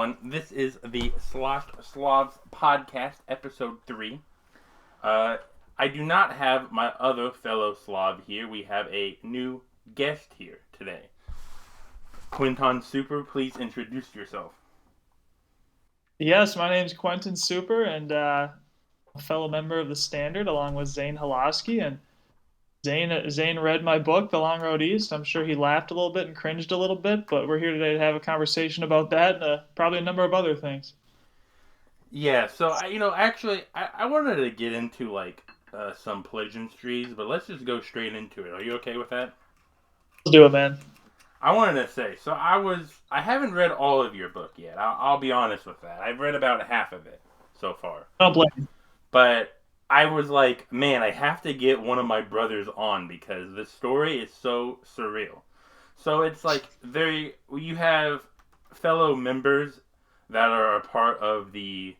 everyone. This is the Sloshed Slavs podcast, episode 3. Uh, I do not have my other fellow Slav here. We have a new guest here today. Quentin Super, please introduce yourself. Yes, my name's Quentin Super, and a fellow member of the Standard, along with Zane Halaski. And Zane read my book, The Long Road East. I'm sure he laughed a little bit and cringed a little bit, but we're here today to have a conversation about that and probably a number of other things. Yeah, so I wanted to get into some pleasantries, but let's just go straight into it. Are you okay with that? Let's do it, man. I wanted to say, I haven't read all of your book yet. I'll be honest with that. I've read about half of it so far. I don't blame you. But I was like, man, I have to get one of my brothers on because the story is so surreal. So it's like you have fellow members that are a part of the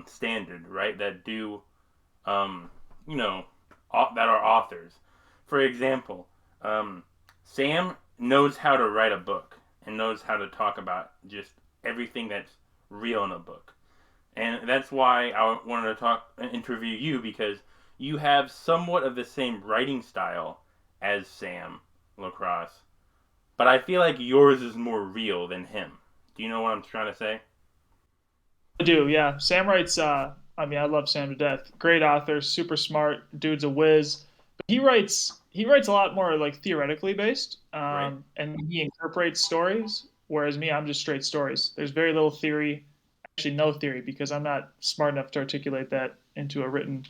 standard, right? That do, um, that are authors. For example, Sam knows how to write a book and knows how to talk about just everything that's real in a book. And that's why I wanted to interview you because you have somewhat of the same writing style as Sam Lacrosse, but I feel like yours is more real than him. Do you know what I'm trying to say? I do, yeah. Sam writes, I love Sam to death. Great author, super smart, dude's a whiz. But he writes a lot more like theoretically based, Right? and he incorporates stories, whereas me, I'm just straight stories. There's very little theory, actually no theory, because I'm not smart enough to articulate that into a written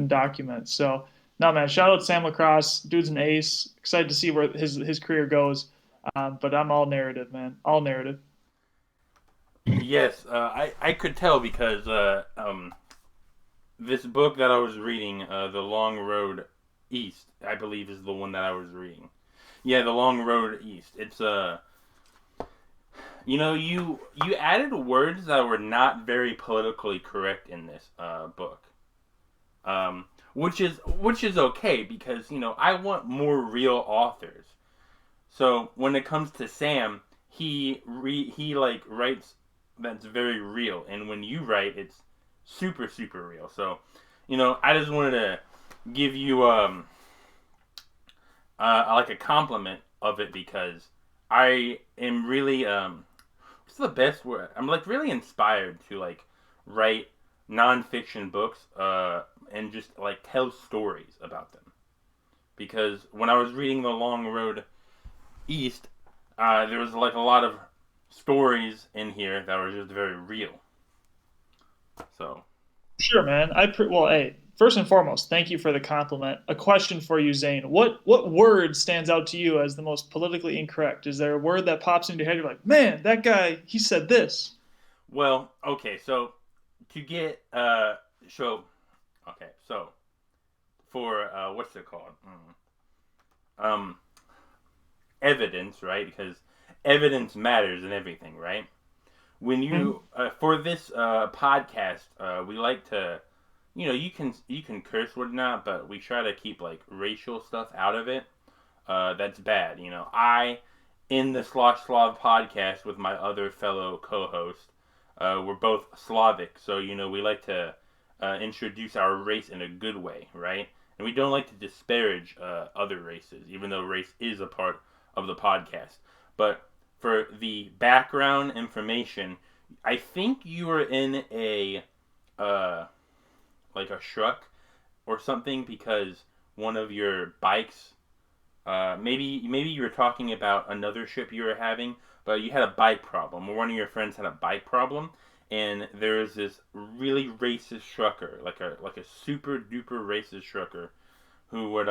document. So, no, man, shout out Sam Lacrosse. Dude's an ace. Excited to see where his career goes. But I'm all narrative, man. All narrative. Yes, I could tell because this book that I was reading, The Long Road East, I believe is the one that I was reading. Yeah, The Long Road East. It's you added words that were not very politically correct in this book, which is okay because I want more real authors. So when it comes to Sam, he like writes that's very real, and when you write, it's super super real. So I just wanted to give you like a compliment of it because I am really what's the best word? I'm like really inspired to like write nonfiction books and just like tell stories about them. Because when I was reading The Long Road East, there was like a lot of stories in here that were just very real. So Sure, man. Well, hey, first and foremost, thank you for the compliment. A question for you, Zane. What word stands out to you as the most politically incorrect? Is there a word that pops into your head? You're like, man, that guy, he said this. well, okay, so to get so okay, so for what's it called? Um, evidence, right? Because evidence matters in everything, right? When Mhm. you for this podcast, we like to, you can curse whatnot, but we try to keep like racial stuff out of it. That's bad. I in the Slosh Slav podcast with my other fellow co-host, we're both Slavic, so we like to introduce our race in a good way, right? And we don't like to disparage other races, even though race is a part of the podcast. But for the background information, I think you were in a uh, like a truck or something because one of your bikes. Maybe you were talking about another trip you were having, but you had a bike problem, or one of your friends had a bike problem, and there was this really racist trucker, like a super duper racist trucker, who would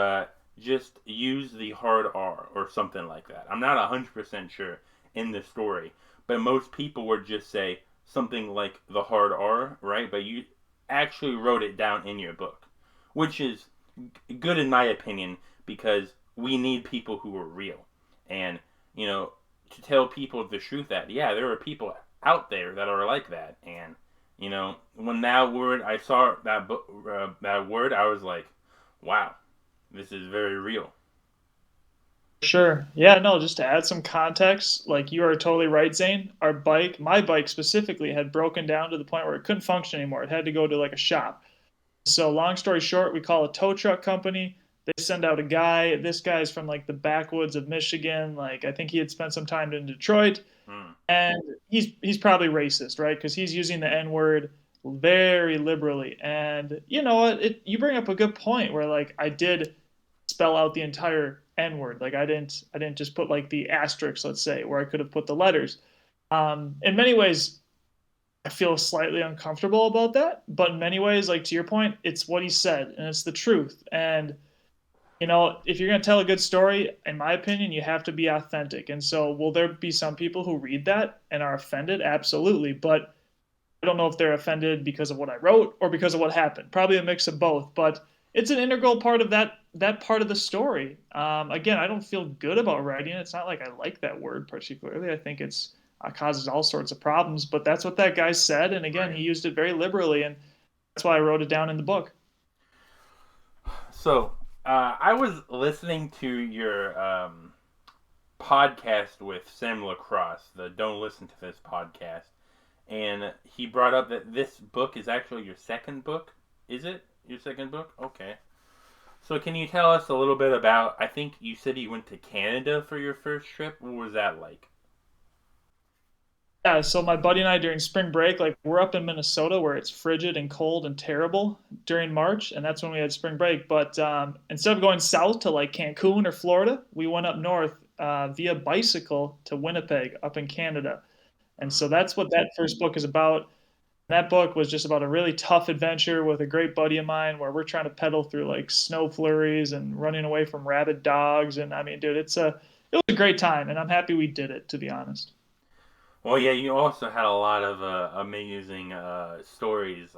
just use the hard R or something like that. I'm not 100% sure in the story, but most people would just say something like the hard R, right? But you actually wrote it down in your book, which is good in my opinion because we need people who are real and you know to tell people the truth that yeah there are people out there that are like that and when that word I saw that that word I was like wow this is very real. Sure. Yeah, no, just to add some context, like you are totally right, Zane. My bike specifically, had broken down to the point where it couldn't function anymore. It had to go to like a shop. So, long story short, we call a tow truck company. They send out a guy. This guy's from like the backwoods of Michigan. Like, I think he had spent some time in Detroit, Hmm. and he's probably racist, right? Because he's using the N word very liberally. And you know what? You bring up a good point where like I did spell out the entire N word. Like I didn't just put like the asterisk, let's say, where I could have put the letters. In many ways, I feel slightly uncomfortable about that, but in many ways, like to your point, it's what he said and it's the truth. And you know, if you're going to tell a good story, in my opinion, you have to be authentic. And so, will there be some people who read that and are offended? Absolutely. But I don't know if they're offended because of what I wrote or because of what happened. Probably a mix of both. But it's an integral part of that part of the story. Again, I don't feel good about writing it. It's not like I like that word particularly. I think it's causes all sorts of problems. But that's what that guy said, and again, Right. he used it very liberally, and that's why I wrote it down in the book. So I was listening to your podcast with Sam Lacrosse, the Don't Listen to This podcast, and he brought up that this book is actually your second book. Is it your second book? Okay. So can you tell us a little bit about? I think you said you went to Canada for your first trip. What was that like? Yeah, so my buddy and I during spring break, like we're up in Minnesota where it's frigid and cold and terrible during March, and that's when we had spring break. But instead of going south to like Cancun or Florida, we went up north via bicycle to Winnipeg up in Canada. And Hmm. so that's what that first book is about. That book was just about a really tough adventure with a great buddy of mine where we're trying to pedal through like snow flurries and running away from rabid dogs. And I mean, dude, it was a great time, and I'm happy we did it, to be honest. Well, yeah, you also had a lot of amazing stories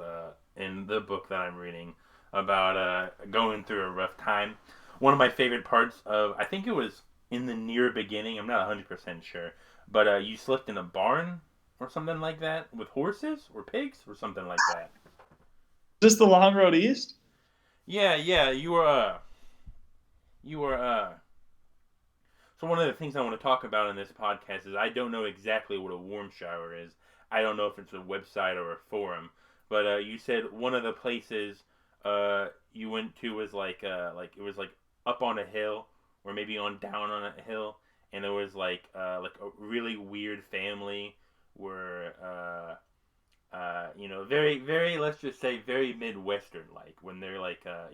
in the book that I'm reading about going through a rough time. One of my favorite parts of, I think it was in the near beginning, I'm not 100% sure, but you slept in a barn or something like that with horses or pigs or something like that. Is this the long road east? Yeah, yeah, you were. So one of the things I want to talk about in this podcast is I don't know exactly what a warm shower is. I don't know if it's a website or a forum, but you said one of the places you went to was like it was like up on a hill or maybe on down on a hill, and there was like a really weird family where very let's just say very midwestern like when they're like uh,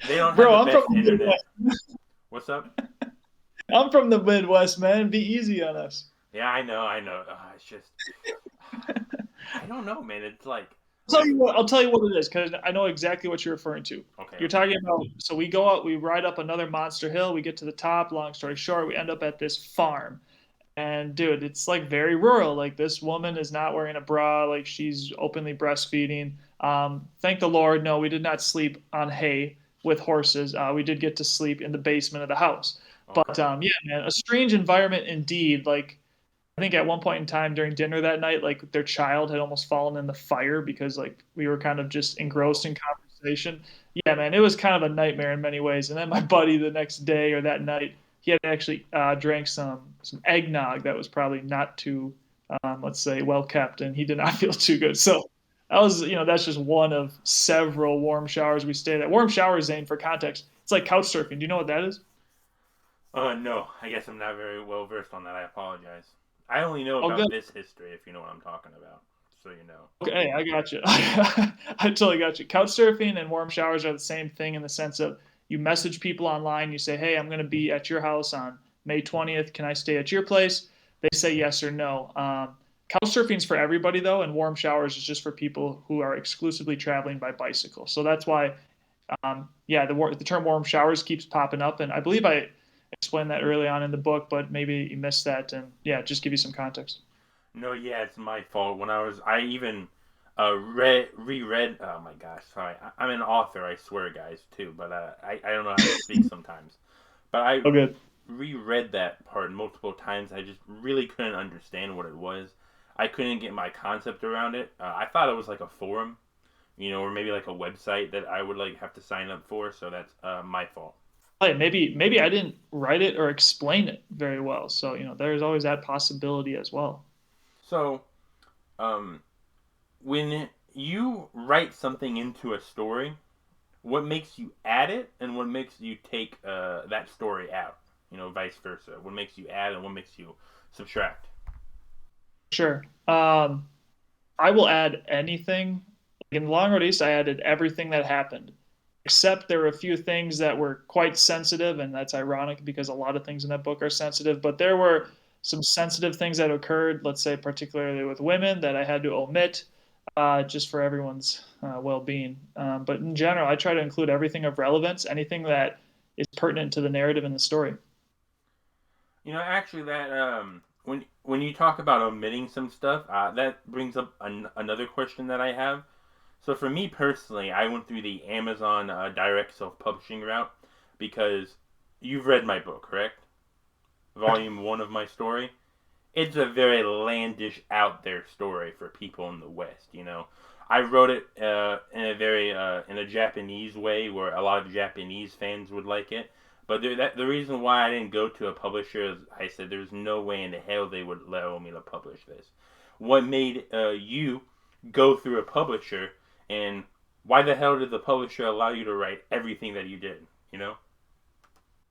they don't have Bro, the I'm from best the internet. Midwest. What's up? I'm from the Midwest, man. Be easy on us. Yeah, I know, I know. It's just, I don't know, man. It's like, I'll tell you what it is because I know exactly what you're referring to. okay, You're okay. talking about, so we go out, we ride up another monster hill, we get to the top, long story short, we end up at this farm. And dude, it's like very rural. Like this woman is not wearing a bra, like she's openly breastfeeding. Thank the Lord, no, we did not sleep on hay with horses. We did get to sleep in the basement of the house. But Okay. yeah, man, a strange environment indeed. Like I think at one point in time during dinner that night, like their child had almost fallen in the fire because like we were kind of just engrossed Whoa. in conversation. Yeah, man, it was kind of a nightmare in many ways. And then my buddy the next day or that night, he had actually drank some eggnog that was probably not too, let's say, well kept, and he did not feel too good. So that was, that's just one of several warm showers we stayed at. Warm showers, Zane, for context, it's like couch surfing. Do you know what that is? No, I guess I'm not very well versed on that. I apologize. I only know Oh, about good. this history, if you know what I'm talking about. So you know. Okay, I got you. I totally got you. Couch surfing and warm showers are the same thing in the sense of you message people online. You say, "Hey, I'm going to be at your house on May 20th. Can I stay at your place?" They say yes or no. Couch surfing is for everybody though, and warm showers is just for people who are exclusively traveling by bicycle. So that's why, yeah, the term warm showers keeps popping up, and I believe I explained that early on in the book, but maybe you missed that. And yeah, just give you some context. No, yeah, it's my fault. I even reread. Oh my gosh, sorry. I'm an author, I swear, guys, too. But I don't know how to speak sometimes. But I Oh, good. reread that part multiple times. I just really couldn't understand what it was. I couldn't get my concept around it. I thought it was like a forum, or maybe like a website that I would like have to sign up for. So that's my fault. Hey, maybe I didn't write it or explain it very well. So, there's always that possibility as well. So, um, when you write something into a story, what makes you add it and what makes you take that story out? Vice versa. What makes you add and what makes you subtract? Sure. I will add anything. Like in Long Road East, I added everything that happened, except there were a few things that were quite sensitive, and that's ironic because a lot of things in that book are sensitive. But there were some sensitive things that occurred, let's say particularly with women, that I had to omit, just for everyone's well-being. But in general, I try to include everything of relevance, anything that is pertinent to the narrative and the story. Actually, that when you talk about omitting some stuff, that brings up another question that I have. So for me personally, I went through the Amazon direct self-publishing route because you've read my book, correct? Volume one of my story. It's a very landish, out there story for people in the West. I wrote it in a Japanese way where a lot of Japanese fans would like it. But the reason why I didn't go to a publisher is I said there's no way in the hell they would allow me to publish this. What made you go through a publisher, and why the hell did the publisher allow you to write everything that you did? You know?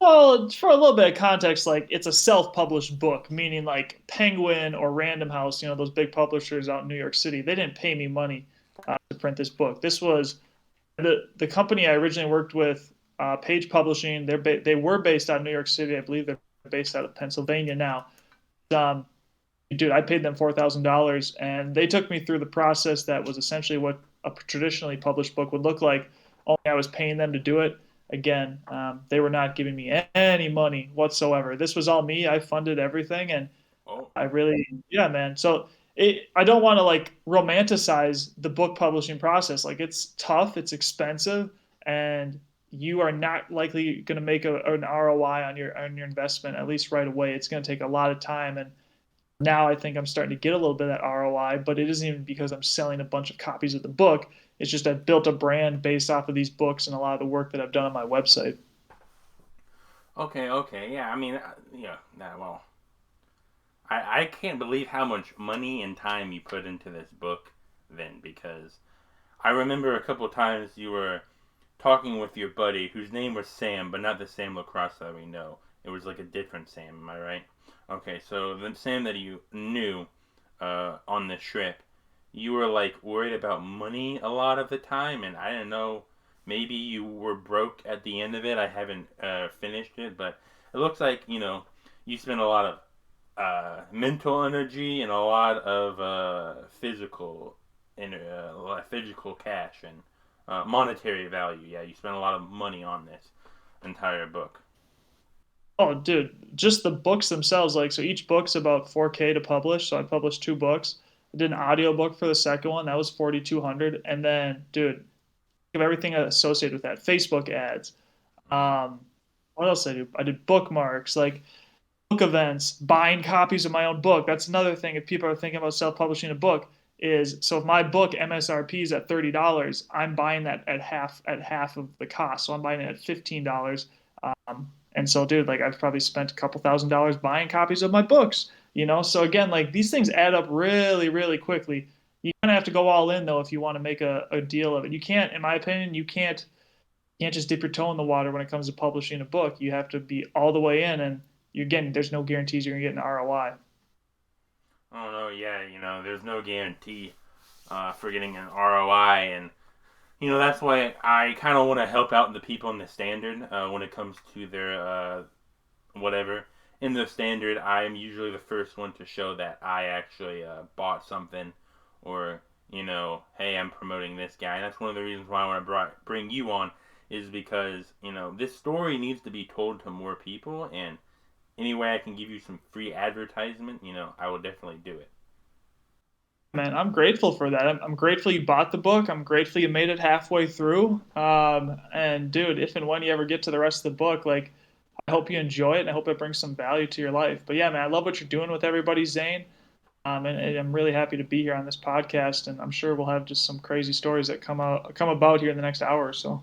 Well, for a little bit of context, like it's a self-published book, meaning like Penguin or Random House, those big publishers out in New York City, they didn't pay me money to print this book. This was the company I originally worked with, Page Publishing. They were based out of New York City. I believe they're based out of Pennsylvania now. Um, Dude, I paid them $4,000, and they took me through the process that was essentially what a traditionally published book would look like. Only I was paying them to do it. Again, they were not giving me any money whatsoever. This was all me. I funded everything, and Oh, I really, yeah, man. So I don't want to like romanticize the book publishing process. Like it's tough, it's expensive, and you are not likely going to make an ROI on your investment at least right away. It's going to take a lot of time, and now I think I'm starting to get a little bit of that ROI, but it isn't even because I'm selling a bunch of copies of the book. It's just I've built a brand based off of these books and a lot of the work that I've done on my website. okay, okay, yeah. I mean, yeah, nah, well, I can't believe how much money and time you put into this book then because I remember a couple times you were talking with your buddy whose name was Sam, but not the Sam Lacrosse that we know. It was like a different Sam, am I right? Okay, so the Sam that you knew on the trip, you were like worried about money a lot of the time, and I didn't know. Maybe you were broke at the end of it. I haven't finished it, but it looks like you spent a lot of mental energy and a lot of physical cash and monetary value. Yeah, you spent a lot of money on this entire book. Oh, dude, just the books themselves. Like, so each book's about 4K to publish. So I published two books. I did an audio book for the second one. That was 4,200. And then, dude, think of everything associated with that. Facebook ads. Mm-hmm. Um, what else did I do? I did bookmarks, like book events, buying copies of my own book. That's another thing. If people are thinking about self-publishing a book, is so if my book MSRP is at $30, I'm buying that at half of the cost. So I'm buying it at $15. And so, dude, like I've probably spent a couple $1,000s buying copies of my books. So again, like these things add up really, really quickly. You kind of have to go all in though if you want to make a deal of it. You can't, in my opinion, you can't just dip your toe in the water when it comes to publishing a book. You have to be all the way in, and again, there's no guarantees you're gonna get an ROI. Oh no, yeah, there's no guarantee for getting an ROI, and that's why I kind of want to help out the people in the standard when it comes to their whatever. In the standard, I'm usually the first one to show that I actually bought something, or hey, I'm promoting this guy. And that's one of the reasons why I want to bring you on, is because this story needs to be told to more people, and any way I can give you some free advertisement, I will definitely do it. Man, I'm grateful for that. I'm grateful you bought the book. I'm grateful you made it halfway through. And dude, if and when you ever get to the rest of the book, like I hope you enjoy it and I hope it brings some value to your life. But yeah, man, I love what you're doing with everybody, Zane. And I'm really happy to be here on this podcast, and I'm sure we'll have just some crazy stories that come about here in the next hour or so.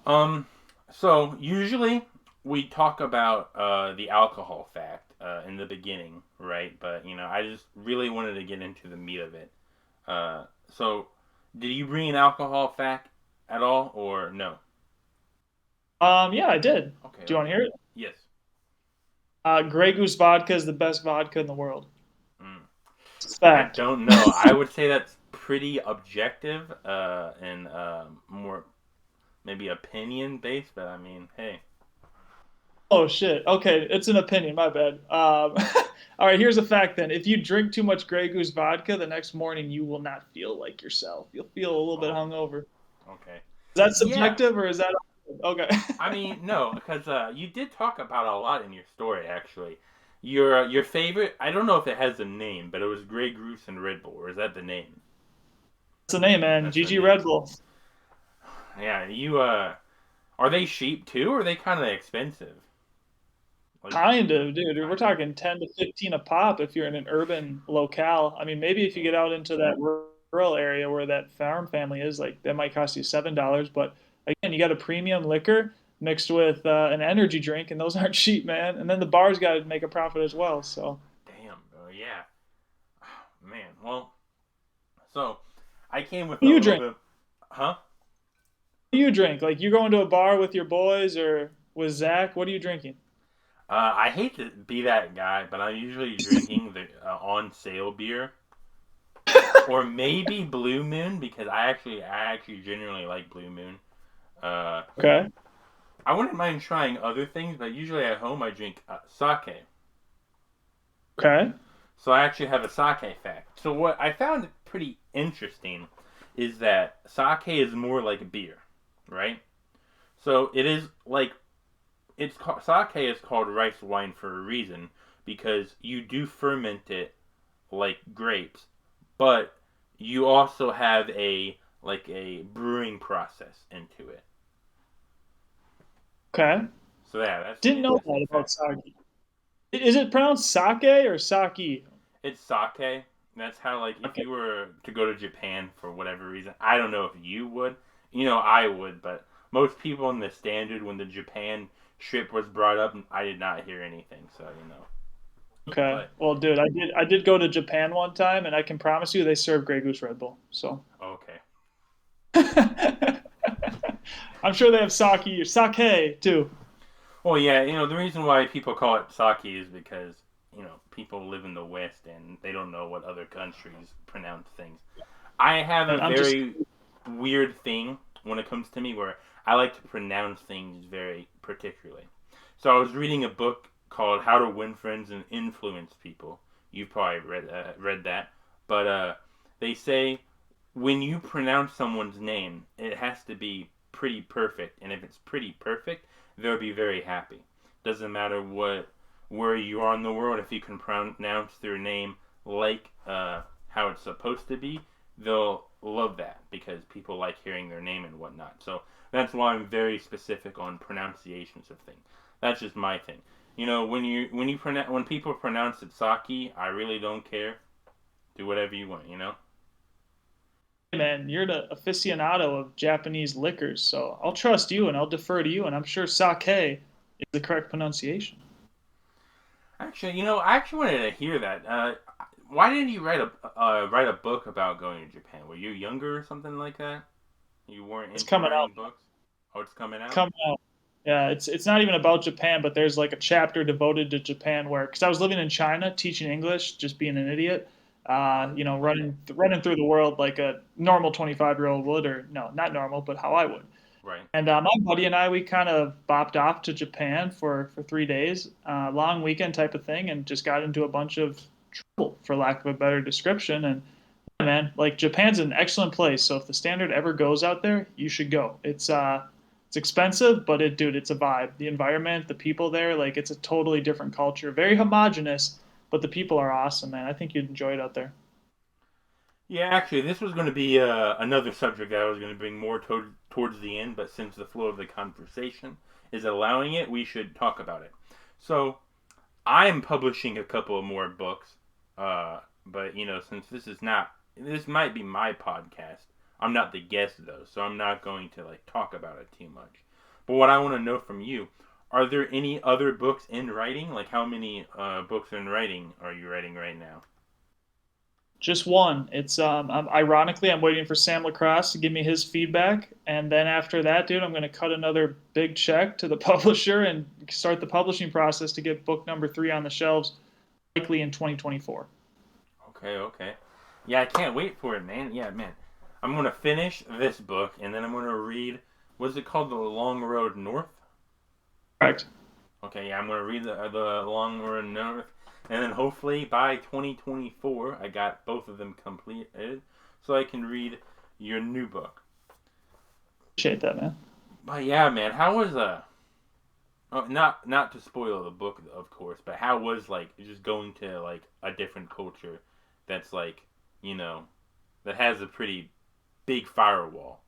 Um, So usually we talk about the alcohol fact in the beginning, right? But I just really wanted to get into the meat of it. So, did you bring an alcohol fact at all, or no? Yeah, I did. Okay, Do you want okay. to hear it? Yes. Grey Goose vodka is the best vodka in the world. Mm. It's a I fact. don't know. I would say that's pretty objective and more maybe opinion based, but I mean, hey. Oh shit. Okay, it's an opinion. My bad. All right. Here's a fact. Then, if you drink too much Grey Goose vodka, the next morning you will not feel like yourself. You'll feel a little bit Oh, hungover. Is okay. that Yeah. subjective or is that okay? I mean, no, because you did talk about a lot in your story, actually. Your favorite, I don't know if it has a name, but it was Grey Goose and Red Bull, or is that the name? That's the name, man. That's the GG name. Red Bull. Yeah, are they cheap too, or are they kind of expensive? Like, Kind of, dude. We're kind of. talking 10 to 15 a pop if you're in an urban locale. I mean, maybe if you get Damn. out into that rural area where that farm family is, like that might cost you $7. But again, you got a premium liquor mixed with an energy drink, and those aren't cheap, man. And then the bar's got to make a profit as well. So, Damn, bro. Yeah. Man. Well, so I came with what a do you little drink? bit. Huh? What do you drink? Like you going to a bar with your boys or with Zach? What are you drinking? I hate to be that guy, but I'm usually drinking the on sale beer, or maybe Blue Moon because I actually genuinely like Blue Moon. Uh, Okay. I wouldn't mind trying other things, but usually at home I drink sake. Okay. So I actually have a sake fact. So what I found pretty interesting is that sake is more like beer, right? So it is like sake is called rice wine for a reason because you do ferment it like grapes, but you also have a brewing process into it. Okay. So yeah, that's an Didn't know interesting that about fact. sake. Is it pronounced sake or sake? It's sake. That's how like if Okay. you were to go to Japan for whatever reason, I don't know if you would. I would, but most people in the standard when the Japan trip was brought up, I did not hear anything. So. Okay. But Well, dude, I did go to Japan one time, and I can promise you they serve Grey Goose Red Bull. So okay. I'm sure they have sake too. Well, yeah, the reason why people call it sake is because people live in the West and they don't know what other countries pronounce things. I have a And I'm just very weird thing when it comes to me where I like to pronounce things very particularly. So I was reading a book called How to Win Friends and Influence People. You've probably read that, but they say when you pronounce someone's name, it has to be pretty perfect, and if it's pretty perfect, they'll be very happy. Doesn't matter where you are in the world, if you can pronounce their name like how it's supposed to be, they'll love that because people like hearing their name and whatnot. So that's why I'm very specific on pronunciations of things. That's just my thing. When people pronounce it sake, I really don't care. Do whatever you want. man, you're the aficionado of Japanese liquors, so I'll trust you and I'll defer to you, and I'm sure sake is the correct pronunciation. Actually, I actually wanted to hear that. Why didn't you write a book about going to Japan? Were you younger or something like that? You weren't It's into coming out. writing books? Oh, it's coming It's out. coming out. Yeah, it's not even about Japan, but there's like a chapter devoted to Japan where, because I was living in China teaching English, just being an idiot, running through the world like a normal 25-year-old would, or no, not normal, but how I would. Right. And my buddy and I, we kind of bopped off to Japan for 3 days, long weekend type of thing, and just got into a bunch of trouble, for lack of a better description. And yeah, man, like Japan's an excellent place. So if the standard ever goes out there, you should go. It's expensive, but dude, it's a vibe. The environment, the people there, like it's a totally different culture, very homogenous, but the people are awesome, man. I think you'd enjoy it out there. Yeah, actually, this was going to be another subject that I was going to bring more towards the end, but since the flow of the conversation is allowing it, we should talk about it. So, I'm publishing a couple of more books, but since this might be my podcast. I'm not the guest though, so I'm not going to like talk about it too much. But what I want to know from you, are there any other books in writing? Like, how many books in writing are you writing right now? Just one. Ironically, I'm waiting for Sam Lacrosse to give me his feedback, and then after that, dude, I'm gonna cut another big check to the publisher and start the publishing process to get book number 3 on the shelves, likely in 2024. Okay, okay. Yeah, I can't wait for it, man. Yeah, man. I'm gonna finish this book, and then I'm gonna read. What's it called? The Long Road North. Correct. Okay, yeah, I'm gonna read the Long Road North, and then hopefully by 2024, I got both of them completed, so I can read your new book. Appreciate that, man. But yeah, man, how was Oh, not to spoil the book, of course, but how was like just going to like a different culture that's like you know that has a pretty big firewall.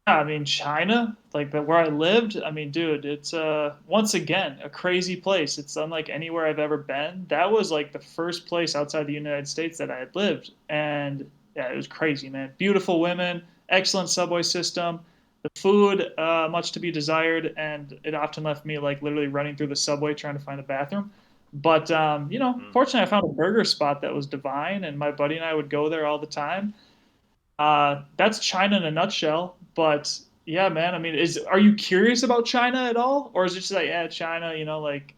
I mean, China, like where I lived. I mean, dude, it's once again a crazy place. It's unlike anywhere I've ever been. That was like the first place outside the United States that I had lived, and yeah, it was crazy, man. Beautiful women, excellent subway system, the food much to be desired, and it often left me like literally running through the subway trying to find a bathroom. But Mm. fortunately, I found a burger spot that was divine, and my buddy and I would go there all the time. That's China in a nutshell. But yeah, man, I mean, is are you curious about China at all, or is it just like, yeah, China, like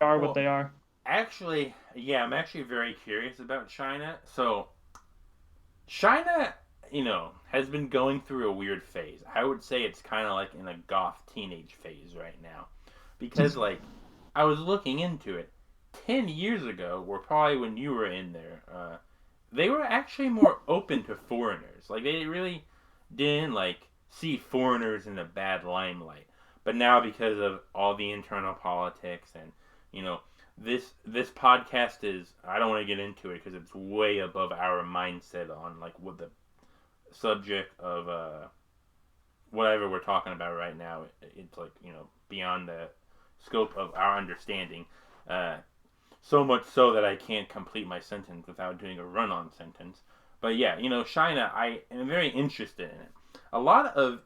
they are what Well, they are? actually, yeah, I'm actually very curious about China. So China, has been going through a weird phase. I would say it's kind of like in a goth teenage phase right now, because like I was looking into it. 10 years ago, or probably when you were in there, they were actually more open to foreigners. Like they really didn't like see foreigners in a bad limelight. But now because of all the internal politics and you know this podcast is I don't want to get into it because it's way above our mindset on like what the subject of whatever we're talking about right now. It's like beyond the scope of our understanding. Uh, so much so that I can't complete my sentence without doing a run on sentence. But yeah, China, I am very interested in it. A lot of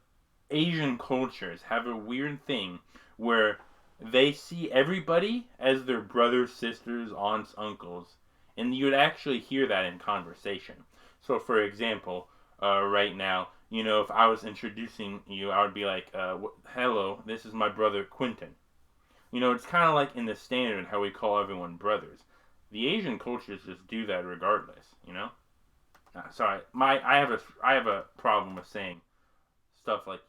Asian cultures have a weird thing where they see everybody as their brothers, sisters, aunts, uncles, and you would actually hear that in conversation. So, for example, right now, if I was introducing you, I would be like, "Hello, this is my brother Quentin." It's kind of like in the standard how we call everyone brothers. The Asian cultures just do that regardless. Sorry, I have a problem with saying stuff like.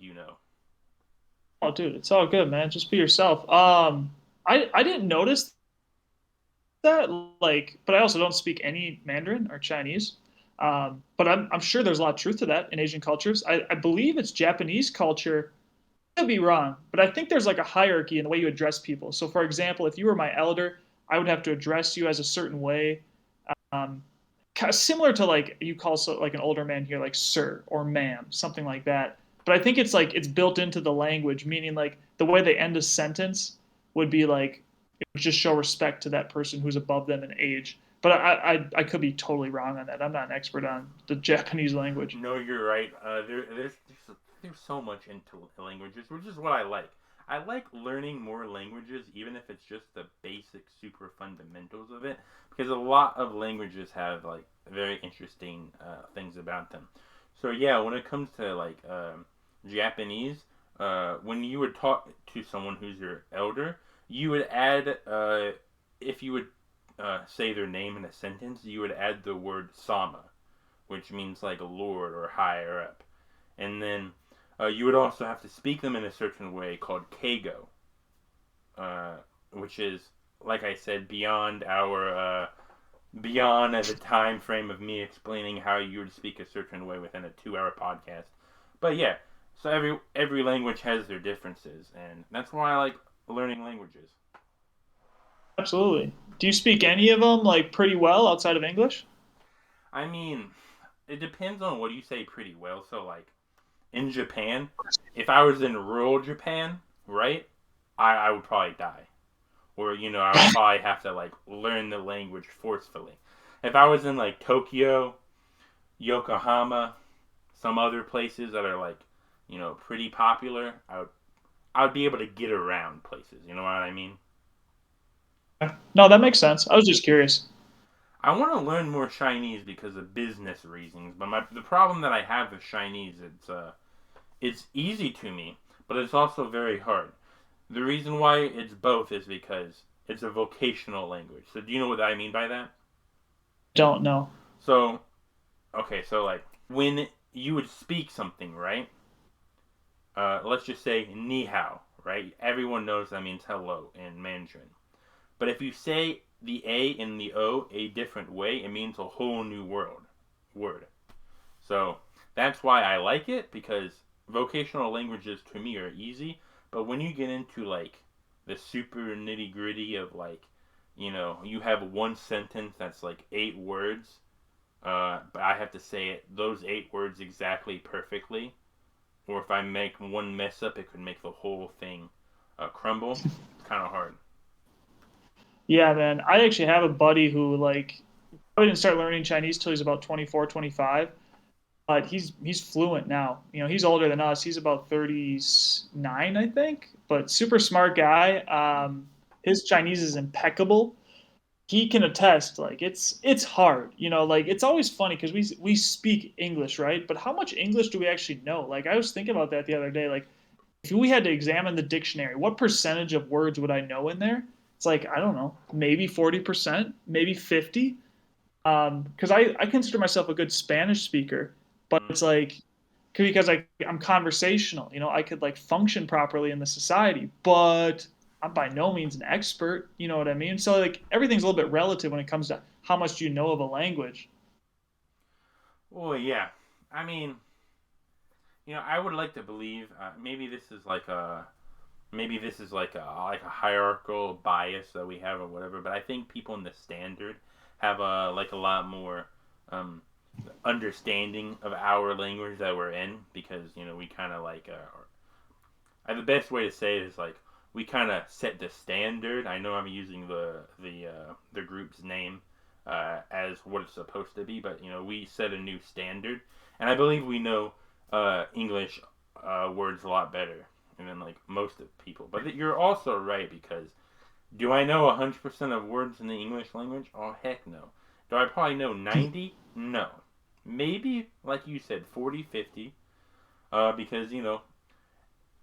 Oh, dude, it's all good, man. Just be yourself. I didn't notice that, like, but I also don't speak any Mandarin or Chinese. But I'm sure there's a lot of truth to that in Asian cultures. I believe it's Japanese culture. I could be wrong, but I think there's like a hierarchy in the way you address people. So, for example, if you were my elder, I would have to address you as a certain way, um, kind of similar to like you call like an older man here, like sir or ma'am, something like that. But I think it's like it's built into the language, meaning like the way they end a sentence would be like it would just show respect to that person who's above them in age. But I could be totally wrong on that. I'm not an expert on the Japanese language. No, you're right. There's so much into languages, which is what I like. I like learning more languages, even if it's just the basic, super fundamentals of it, because a lot of languages have like very interesting things about them. So yeah, when it comes to like Japanese, when you would talk to someone who's your elder, you would add if you would say their name in a sentence, you would add the word sama, which means like a lord or higher up. And then you would also have to speak them in a certain way called keigo, uh, which is, like I said, beyond the time frame of me explaining how you would speak a certain way within a 2 hour podcast. But yeah, so every language has their differences, and that's why I like learning languages. Absolutely. Do you speak any of them like pretty well outside of English? I mean, it depends on what you say pretty well. So like in Japan, if I was in rural Japan, right, I would probably die. Or, I would probably have to like learn the language forcefully. If I was in like Tokyo, Yokohama, some other places that are like, pretty popular, I would be able to get around places. You know what I mean? No, that makes sense. I was just curious. I want to learn more Chinese because of business reasons, but the problem that I have with Chinese, it's easy to me, but it's also very hard. The reason why it's both is because it's a vocational language. So do you know what I mean by that? Don't know. So okay, so like when you would speak something, right? Let's just say ni hao, right? Everyone knows that means hello in Mandarin. But if you say the A and the O a different way, it means a whole new word. So that's why I like it because vocational languages to me are easy. But when you get into like the super nitty gritty of like, you have one sentence that's like 8 words, but I have to say those 8 words exactly perfectly. Or if I make one mess up, it could make the whole thing crumble. It's kind of hard. Yeah, man. I actually have a buddy who like probably didn't start learning Chinese till he's about 24, 25. But he's fluent now. He's older than us. He's about 39, I think, but super smart guy. His Chinese is impeccable. He can attest like it's hard. Like it's always funny because we speak English, right? But how much English do we actually know? Like I was thinking about that the other day. Like if we had to examine the dictionary, what percentage of words would I know in there? It's like I don't know, maybe 40%, maybe 50. Because I consider myself a good Spanish speaker, but Mm. it's like because I'm conversational. I could like function properly in the society, but I'm by no means an expert. You know what I mean? So like everything's a little bit relative when it comes to how much do you know of a language. Well, yeah. I mean, I would like to believe maybe this is like a hierarchical bias that we have or whatever. But I think people in the standard have like a lot more um, understanding of our language that we're in because we kind of like the best way to say it is like we kind of set the standard. I know I'm using the group's name as what it's supposed to be, but we set a new standard, and I believe we know English words a lot better than like most of people. But you're also right because do I know 100% of words in the English language? Oh heck no. Do I probably know 90? No. Maybe like you said 40, 50. Because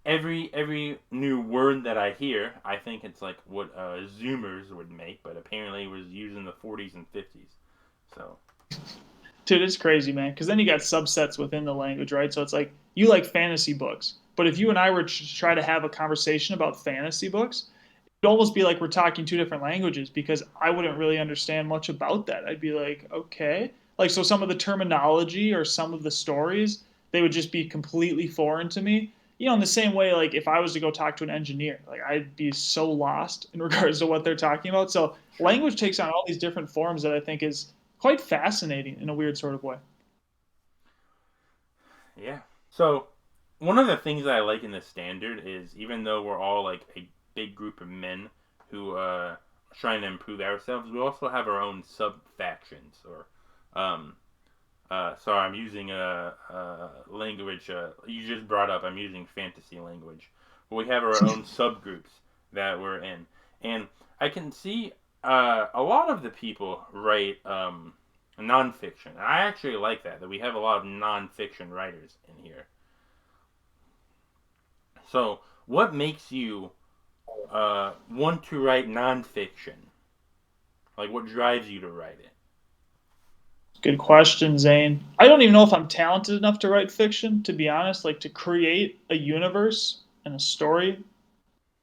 every new word that I hear, I think it's like what Zoomers would make, but apparently it was used in the 40s and 50s. So Dude, it's crazy, man. Because then you got subsets within the language, right? So it's like you like fantasy books, but if you and I were to try to have a conversation about fantasy books, it'd almost be like we're talking two different languages because I wouldn't really understand much about that. I'd be like, okay, like so some of the terminology or some of the stories they would just be completely foreign to me. In the same way, like if I was to go talk to an engineer, like I'd be so lost in regards to what they're talking about. So true. language takes on all these different forms that I think is quite fascinating in a weird sort of way. Yeah. So one of the things that I like in the standard is even though we're all like a big group of men who are trying to improve ourselves, we also have our own sub factions or um, sorry, I'm using a language you just brought up. I'm using fantasy language. But we have our own subgroups that we're in, and I can see a lot of the people write nonfiction. And I actually like that we have a lot of nonfiction writers in here. So, what makes you want to write nonfiction? Like, what drives you to write it? Good question, Zane. I don't even know if I'm talented enough to write fiction, to be honest. Like to create a universe and a story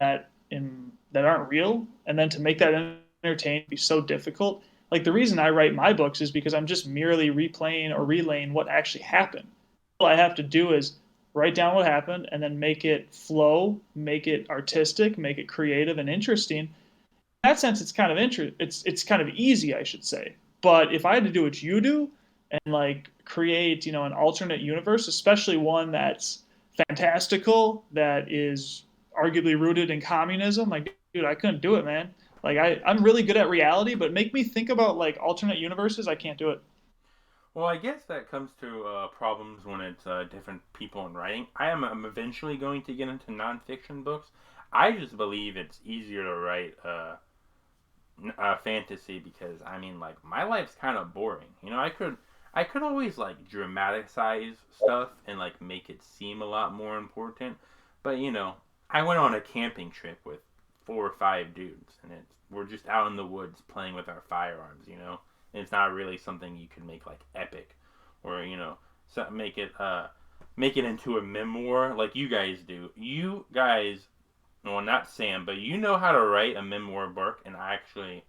that aren't real, and then to make that entertaining be so difficult. Like the reason I write my books is because I'm just merely replaying or relaying what actually happened. All I have to do is write down what happened and then make it flow, make it artistic, make it creative and interesting. In that sense, it's kind of it's kind of easy, I should say. But if I had to do what you do and like create, an alternate universe, especially one that's fantastical, that is arguably rooted in communism, like dude, I couldn't do it, man. Like I'm really good at reality, but make me think about like alternate universes, I can't do it. Well, I guess that comes to problems when it's different people in writing. I'm eventually going to get into nonfiction books. I just believe it's easier to write fantasy because I mean, like my life's kind of boring. I could always like dramatize stuff and like make it seem a lot more important. But I went on a camping trip with 4 or 5 dudes, and we're just out in the woods playing with our firearms. And it's not really something you could make like epic, or make it into a memoir like you guys do. You guys, well, not Sam, but you know how to write a memoir book, and I actually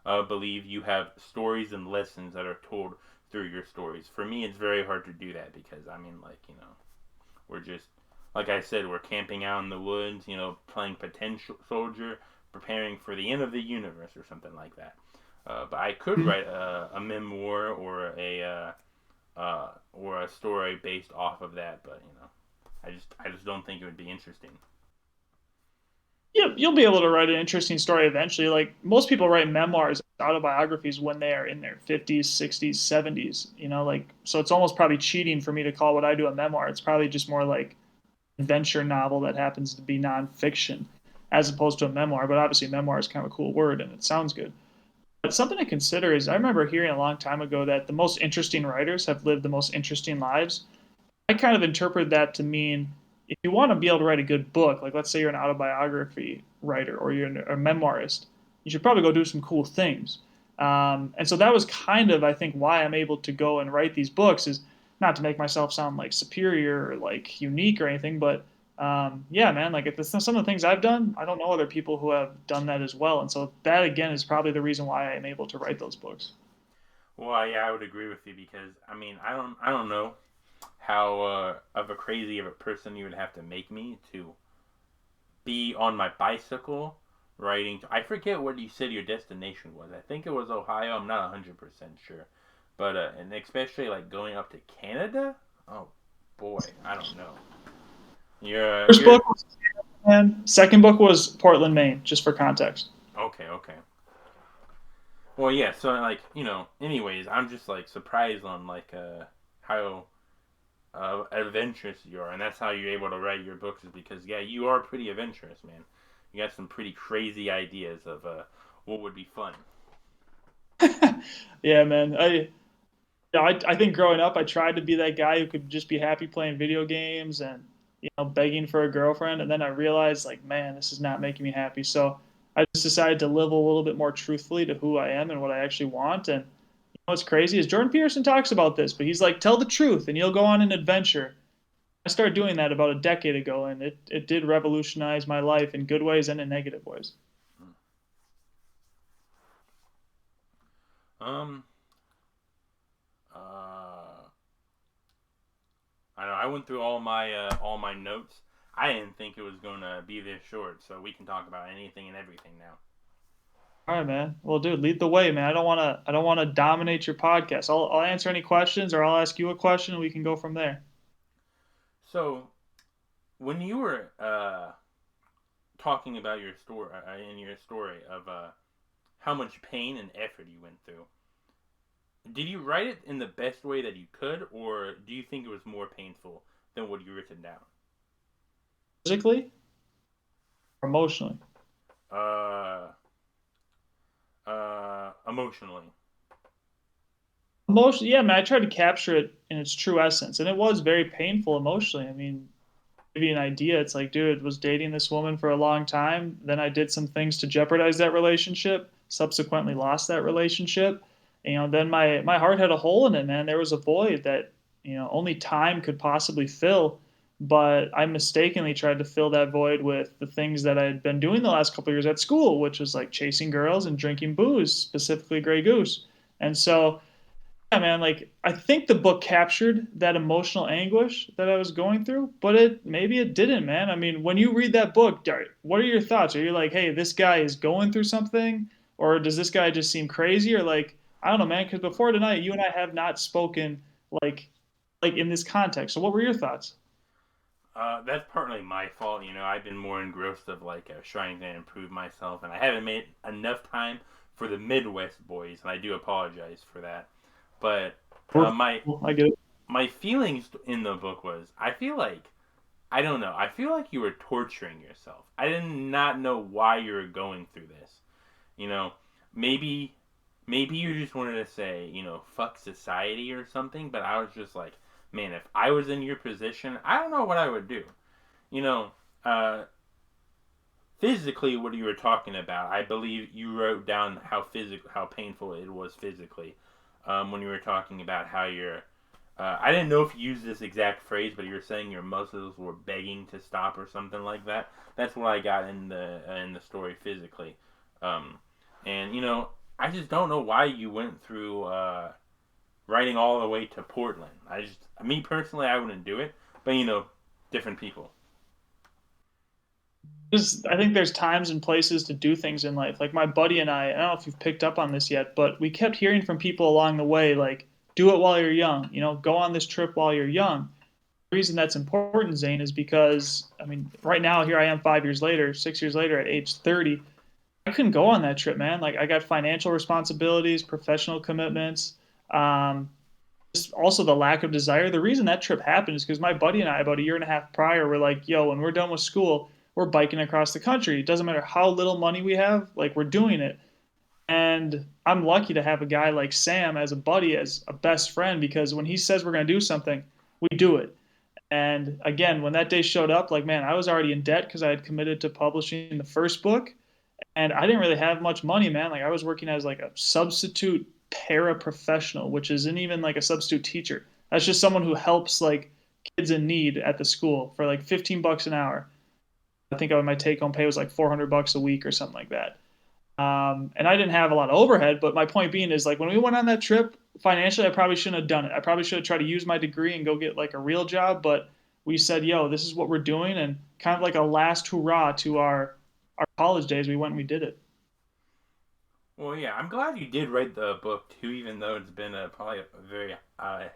believe you have stories and lessons that are told through your stories. For me, it's very hard to do that because I mean, like we're just like I said, we're camping out in the woods, playing potential soldier, preparing for the end of the universe or something like that. But I could write a memoir or a story based off of that, but I just don't think it would be interesting. Yeah, you'll be able to write an interesting story eventually. Like most people write memoirs, autobiographies when they are in their 50s, 60s, 70s, like so it's almost probably cheating for me to call what I do a memoir. It's probably just more like adventure novel that happens to be nonfiction as opposed to a memoir, but obviously memoir is kind of a cool word and it sounds good. But something to consider is I remember hearing a long time ago that the most interesting writers have lived the most interesting lives. I kind of interpret that to mean if you want to be able to write a good book, like let's say you're an autobiography writer or you're a memoirist, you should probably go do some cool things. And so that was kind of, I think, why I'm able to go and write these books is not to make myself sound like superior or like unique or anything, but yeah, man, like if it's some of the things I've done, I don't know other people who have done that as well. And so that again is probably the reason why I'm able to write those books. Well, yeah, I would agree with you because I mean, I don't know how of a crazy of a person you would have to make me to be on my bicycle riding. I forget what you said your destination was. I think it was Ohio. I'm not 100% sure, but and especially like going up to Canada. Oh boy, I don't know. First You're book was man. Second book was Portland, Maine, just for context. okay. Okay. Well, yeah. So like anyways, I'm just like surprised on like how adventurous you are, and that's how you're able to write your books. Is because yeah, you are pretty adventurous, man. You got some pretty crazy ideas of what would be fun. Yeah, man. I think growing up, I tried to be that guy who could just be happy playing video games and begging for a girlfriend, and then I realized like, man, this is not making me happy. So I just decided to live a little bit more truthfully to who I am and what I actually want. And what's crazy is Jordan Peterson talks about this, but he's like, tell the truth and you'll go on an adventure. I started doing that about a decade ago, and it did revolutionize my life in good ways and in negative ways. Um, uh, I know I went through all my notes. I didn't think it was gonna be this short, so we can talk about anything and everything now. All right, man. Well, dude, lead the way, man. I don't want to dominate your podcast. I'll answer any questions, or I'll ask you a question, and we can go from there. So when you were talking about your story in your story of how much pain and effort you went through, did you write it in the best way that you could, or do you think it was more painful than what you written down? Physically or emotionally? Uh, Emotionally. Emotionally, yeah, man. I tried to capture it in its true essence, and it was very painful emotionally. I mean, to give you an idea, it's like, dude, was dating this woman for a long time. Then I did some things to jeopardize that relationship. Subsequently, lost that relationship. Then my heart had a hole in it, man. There was a void that only time could possibly fill. But I mistakenly tried to fill that void with the things that I had been doing the last couple of years at school, which was like chasing girls and drinking booze, specifically Grey Goose. And so yeah, man, like I think the book captured that emotional anguish that I was going through, but it maybe it didn't, man. I mean, when you read that book, Dart, what are your thoughts? Are you like, hey, this guy is going through something, or does this guy just seem crazy, or like, I don't know, man? Because before tonight, you and I have not spoken like like in this context. So, what were your thoughts? That's partly my fault. I've been more engrossed of like trying to improve myself, and I haven't made enough time for the Midwest boys, and I do apologize for that. But Uh, my I get it. my feelings in the book was I feel like I don't know. I feel like you were torturing yourself. I did not know why you were going through this. You know, maybe maybe you just wanted to say, fuck society or something, but I was just like, man, if I was in your position, I don't know what I would do. You know, uh, physically what you were talking about, I believe you wrote down how painful it was physically when you were talking about how your I didn't know if you used this exact phrase, but you were saying your muscles were begging to stop or something like that. That's what I got in the story physically, um, and I just don't know why you went through writing all the way to Portland. Me personally, I wouldn't do it, but different people. I think there's times and places to do things in life. Like my buddy and I don't know if you've picked up on this yet, but we kept hearing from people along the way, like, do it while you're young, go on this trip while you're young. The reason that's important, Zane, is because, I mean, right now, here I am 5 years later, 6 years later at age 30. I couldn't go on that trip, man. Like, I got financial responsibilities, professional commitments, um, just also the lack of desire. The reason that trip happened is because my buddy and I, about a year and a half prior, were like, yo, when we're done with school, we're biking across the country. It doesn't matter how little money we have, like, we're doing it. And I'm lucky to have a guy like Sam as a buddy, as a best friend, because when he says we're going to do something, we do it. And again, when that day showed up, like, man, I was already in debt because I had committed to publishing the first book. And I didn't really have much money, man. Like, I was working as like a substitute paraprofessional, which isn't even like a substitute teacher. That's just someone who helps like kids in need at the school for like 15 bucks an hour. I think my take home pay was like 400 bucks a week or something like that. And I didn't have a lot of overhead, but my point being is like when we went on that trip, financially, I probably shouldn't have done it. I probably should have tried to use my degree and go get like a real job. But we said, yo, this is what we're doing. And kind of like a last hurrah to our college days, we went and we did it. Well, yeah, I'm glad you did write the book too, even though it's been probably a very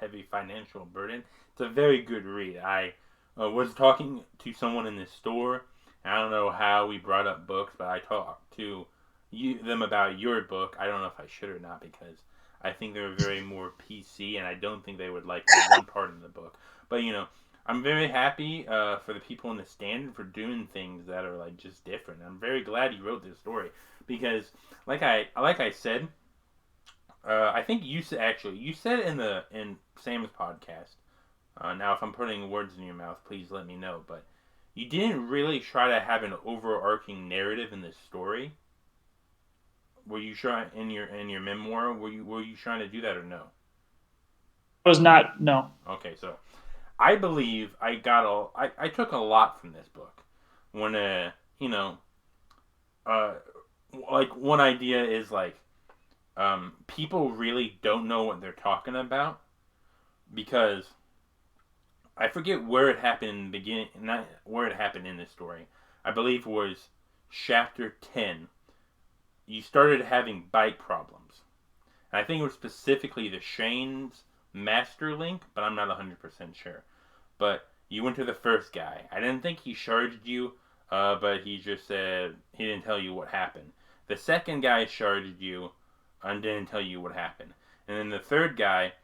heavy financial burden. It's a very good read. I was talking to someone in the store. I don't know how we brought up books, but I talked to them about your book. I don't know if I should or not because I think they're very more PC, and I don't think they would like one part of the book. But I'm very happy for the people in the stand for doing things that are like just different. I'm very glad you wrote this story because, like I said, I think you said in Sam's podcast. Now, if I'm putting words in your mouth, please let me know. But you didn't really try to have an overarching narrative in this story. Were you trying in your memoir? Were you trying to do that or no? It was not, no. Okay, so I believe I took a lot from this book. When uh like one idea is like people really don't know what they're talking about because I forget where it happened in the beginning, not where it happened in this story. I believe it was chapter 10. You started having bike problems. And I think it was specifically the Shane's master link, but I'm not 100% sure. But you went to the first guy. I didn't think he charged you, but he just said he didn't tell you what happened. The second guy charged you and didn't tell you what happened. And then the third guy,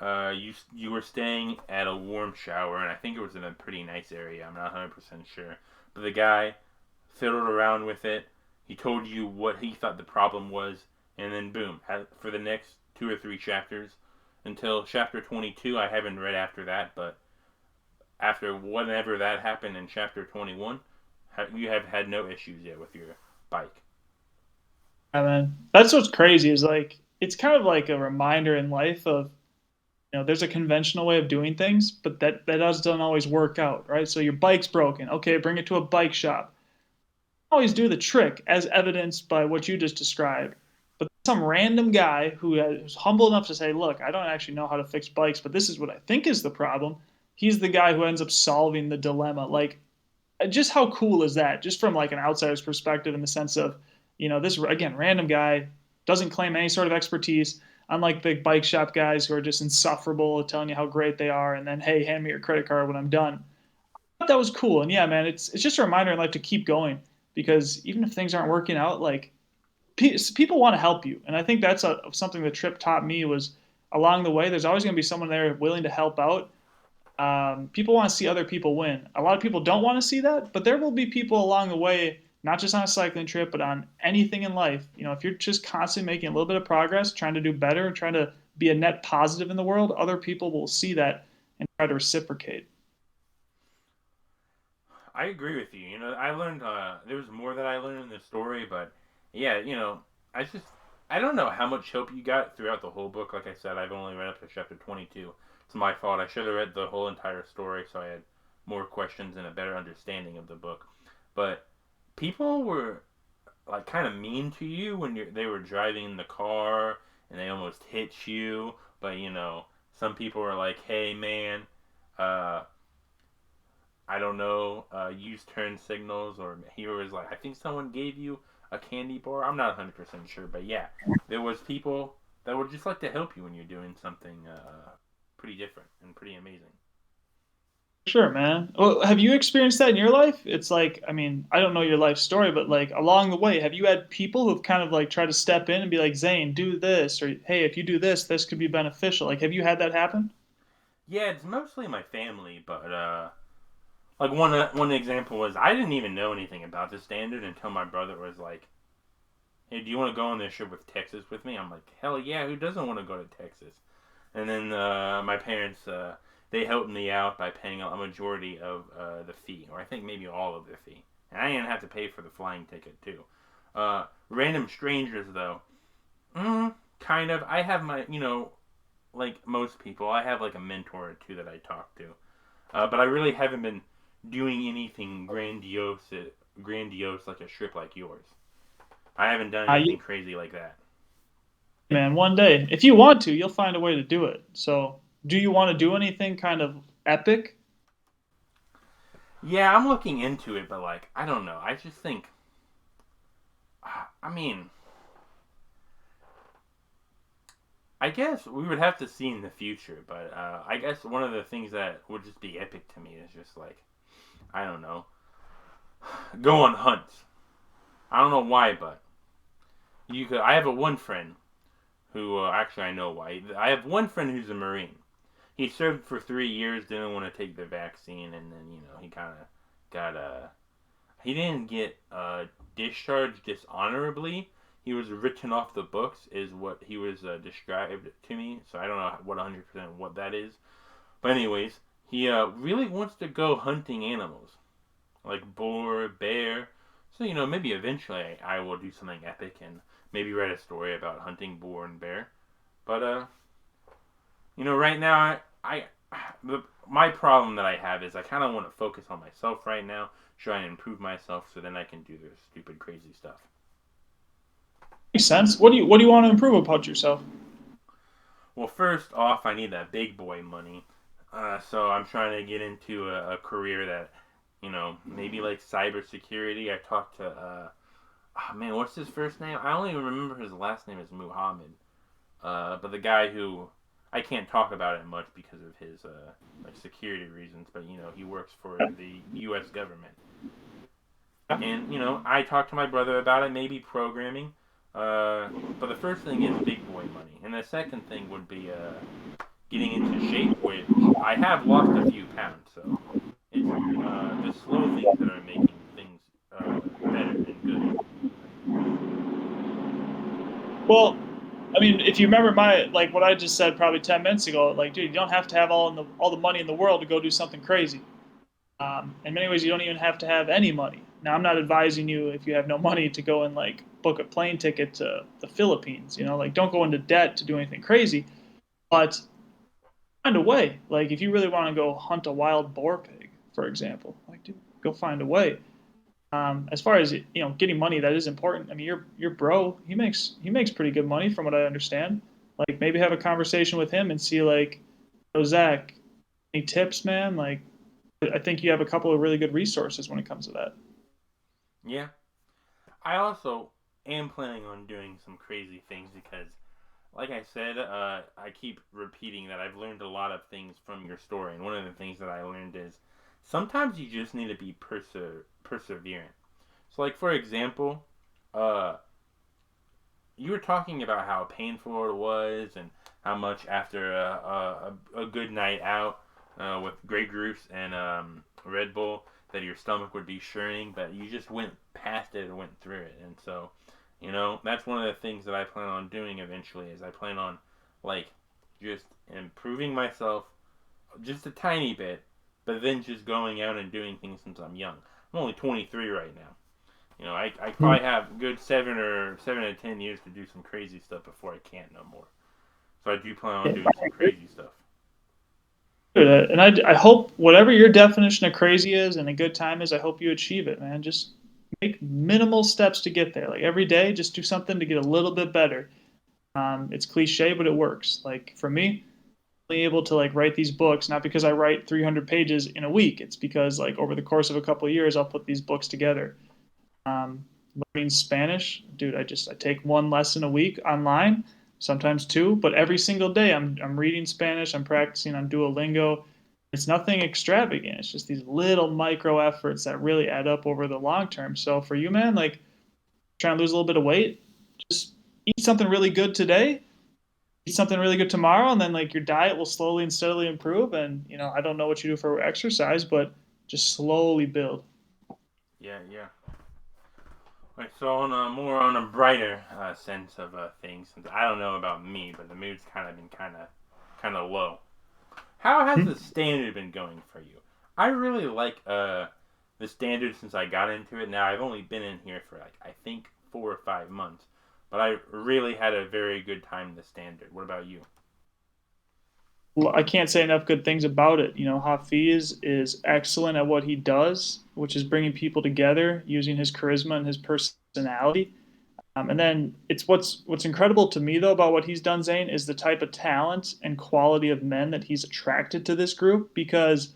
you were staying at a warm shower, and I think it was in a pretty nice area. I'm not 100% sure. But the guy fiddled around with it. He told you what he thought the problem was, and then boom, for the next 2 or 3 chapters, until chapter 22, I haven't read after that, but after whenever that happened in chapter 21, you have had no issues yet with your bike. I mean, that's what's crazy is like, it's kind of like a reminder in life of, there's a conventional way of doing things, but that doesn't always work out, right? So your bike's broken. Okay, bring it to a bike shop. Always do the trick, as evidenced by what you just described. But some random guy who's humble enough to say, "Look, I don't actually know how to fix bikes, but this is what I think is the problem." He's the guy who ends up solving the dilemma. Like, just how cool is that? Just from like an outsider's perspective, in the sense of, this again, random guy doesn't claim any sort of expertise. Unlike big bike shop guys who are just insufferable, telling you how great they are, and then, hey, hand me your credit card when I'm done. That was cool. And yeah, man, it's just a reminder in life to keep going, because even if things aren't working out, like, people want to help you. And I think that's something the trip taught me was along the way, there's always going to be someone there willing to help out. People want to see other people win. A lot of people don't want to see that, but there will be people along the way, not just on a cycling trip, but on anything in life. You know, if you're just constantly making a little bit of progress, trying to do better, trying to be a net positive in the world, other people will see that and try to reciprocate. I agree with you. You know, I learned there was more that I learned in the story, but yeah, you know, I just I don't know how much hope you got throughout the whole book. Like I said, I've only read up to chapter 22. It's my fault. I should have read the whole entire story so I had more questions and a better understanding of the book. But people were like kind of mean to you when they were driving in the car and they almost hit you. But you know, some people were like, "Hey, man, uh, I don't know, use turn signals," or he was like, I think someone gave you a candy bar. I'm not 100% sure, but yeah, there was people that would just like to help you when you're doing something pretty different and pretty amazing. Sure, man. Well, have you experienced that in your life? It's like, I mean, I don't know your life story, but like along the way, have you had people who've kind of like tried to step in and be like, Zane, do this, or hey, if you do this, this could be beneficial. Like, have you had that happen? Yeah, it's mostly my family, but like one example was I didn't even know anything about the standard until my brother was like, "Hey, do you want to go on this trip with Texas with me?" I'm like, "Hell yeah, who doesn't want to go to Texas?" And then my parents they helped me out by paying a majority of the fee, or I think maybe all of the fee. And I didn't have to pay for the flying ticket too. Random strangers though, kind of. I have my like most people, I have like a mentor or two that I talk to, but I really haven't been doing anything grandiose like a trip like yours. I haven't done anything You, crazy like that. man, one day, if you want to, you'll find a way to do it. So, do you want to do anything kind of epic? Yeah, I'm looking into it, but like I don't know. I just think, I mean, I guess we would have to see in the future, but I guess one of the things that would just be epic to me is just like I don't know, go on hunts. I don't know why, but you could. I have a one friend who actually I know why. I have one friend who's a Marine. He served for 3 years, didn't want to take the vaccine, and then he kind of got he didn't get discharged dishonorably. He was written off the books, is what he was described to me. So I don't know what 100% what that is. But anyways, he really wants to go hunting animals like boar, bear. So maybe eventually I will do something epic and maybe write a story about hunting boar and bear. But right now my problem that I have is I kind of want to focus on myself right now, try and improve myself, so then I can do this stupid, crazy stuff. Makes sense. What do you want to improve about yourself? Well, first off, I need that big boy money. So I'm trying to get into a career that, maybe like cybersecurity. I talked to, oh man, what's his first name? I only remember his last name is Muhammad. But the guy who I can't talk about it much because of his like security reasons, but he works for the U.S. government. And I talked to my brother about it, maybe programming. But the first thing is big boy money, and the second thing would be getting into shape, which I have lost a few pounds. So it's the slow things that are making things better and good. Well, I mean, if you remember my like what I just said probably 10 minutes ago, like, dude, you don't have to have all the money in the world to go do something crazy. In many ways, you don't even have to have any money. Now, I'm not advising you if you have no money to go and like book a plane ticket to the Philippines. You know, like don't go into debt to do anything crazy, but find a way. Like if you really want to go hunt a wild boar pig, for example, like dude, go find a way. As far as getting money, that is important. I mean, your bro, he makes pretty good money from what I understand. Like maybe have a conversation with him and see like, oh Zach, any tips, man? Like I think you have a couple of really good resources when it comes to that. Yeah, I also am planning on doing some crazy things because, like I said, I keep repeating that I've learned a lot of things from your story, and one of the things that I learned is sometimes you just need to be perseverant. So, like for example, uh, you were talking about how painful it was and how much after a good night out with Grey Goose and Red Bull that your stomach would be churning, but you just went past it and went through it. And so, that's one of the things that I plan on doing eventually is I plan on like just improving myself just a tiny bit, but then just going out and doing things since I'm young. I'm only 23 right now. I Hmm. probably have a good 7 to 10 years to do some crazy stuff before I can't no more. So I do plan on Yeah, doing some crazy stuff. and I hope whatever your definition of crazy is and a good time is, I hope you achieve it, man. Just make minimal steps to get there. Like every day, just do something to get a little bit better. It's cliche, but it works. Like for me, I'm able to like write these books not because I write 300 pages in a week. It's because like over the course of a couple of years, I'll put these books together. Um, Learning Spanish, dude, I take one lesson a week online, sometimes two, but every single day I'm reading Spanish, I'm practicing on Duolingo. It's nothing extravagant. It's just these little micro efforts that really add up over the long term. So for you, man, like trying to lose a little bit of weight, just eat something really good today, eat something really good tomorrow, and then like your diet will slowly and steadily improve. And I don't know what you do for exercise, but just slowly build. Yeah, yeah. Right, so on a more on a brighter sense of things, since I don't know about me, but the mood's kind of been kind of low. How has the standard been going for you? I really like the standard since I got into it. Now I've only been in here for like I think 4 or 5 months, but I really had a very good time in the standard. What about you? I can't say enough good things about it. Hafiz is excellent at what he does, which is bringing people together using his charisma and his personality. And then it's what's incredible to me though about what he's done, Zane, is the type of talent and quality of men that he's attracted to this group. Because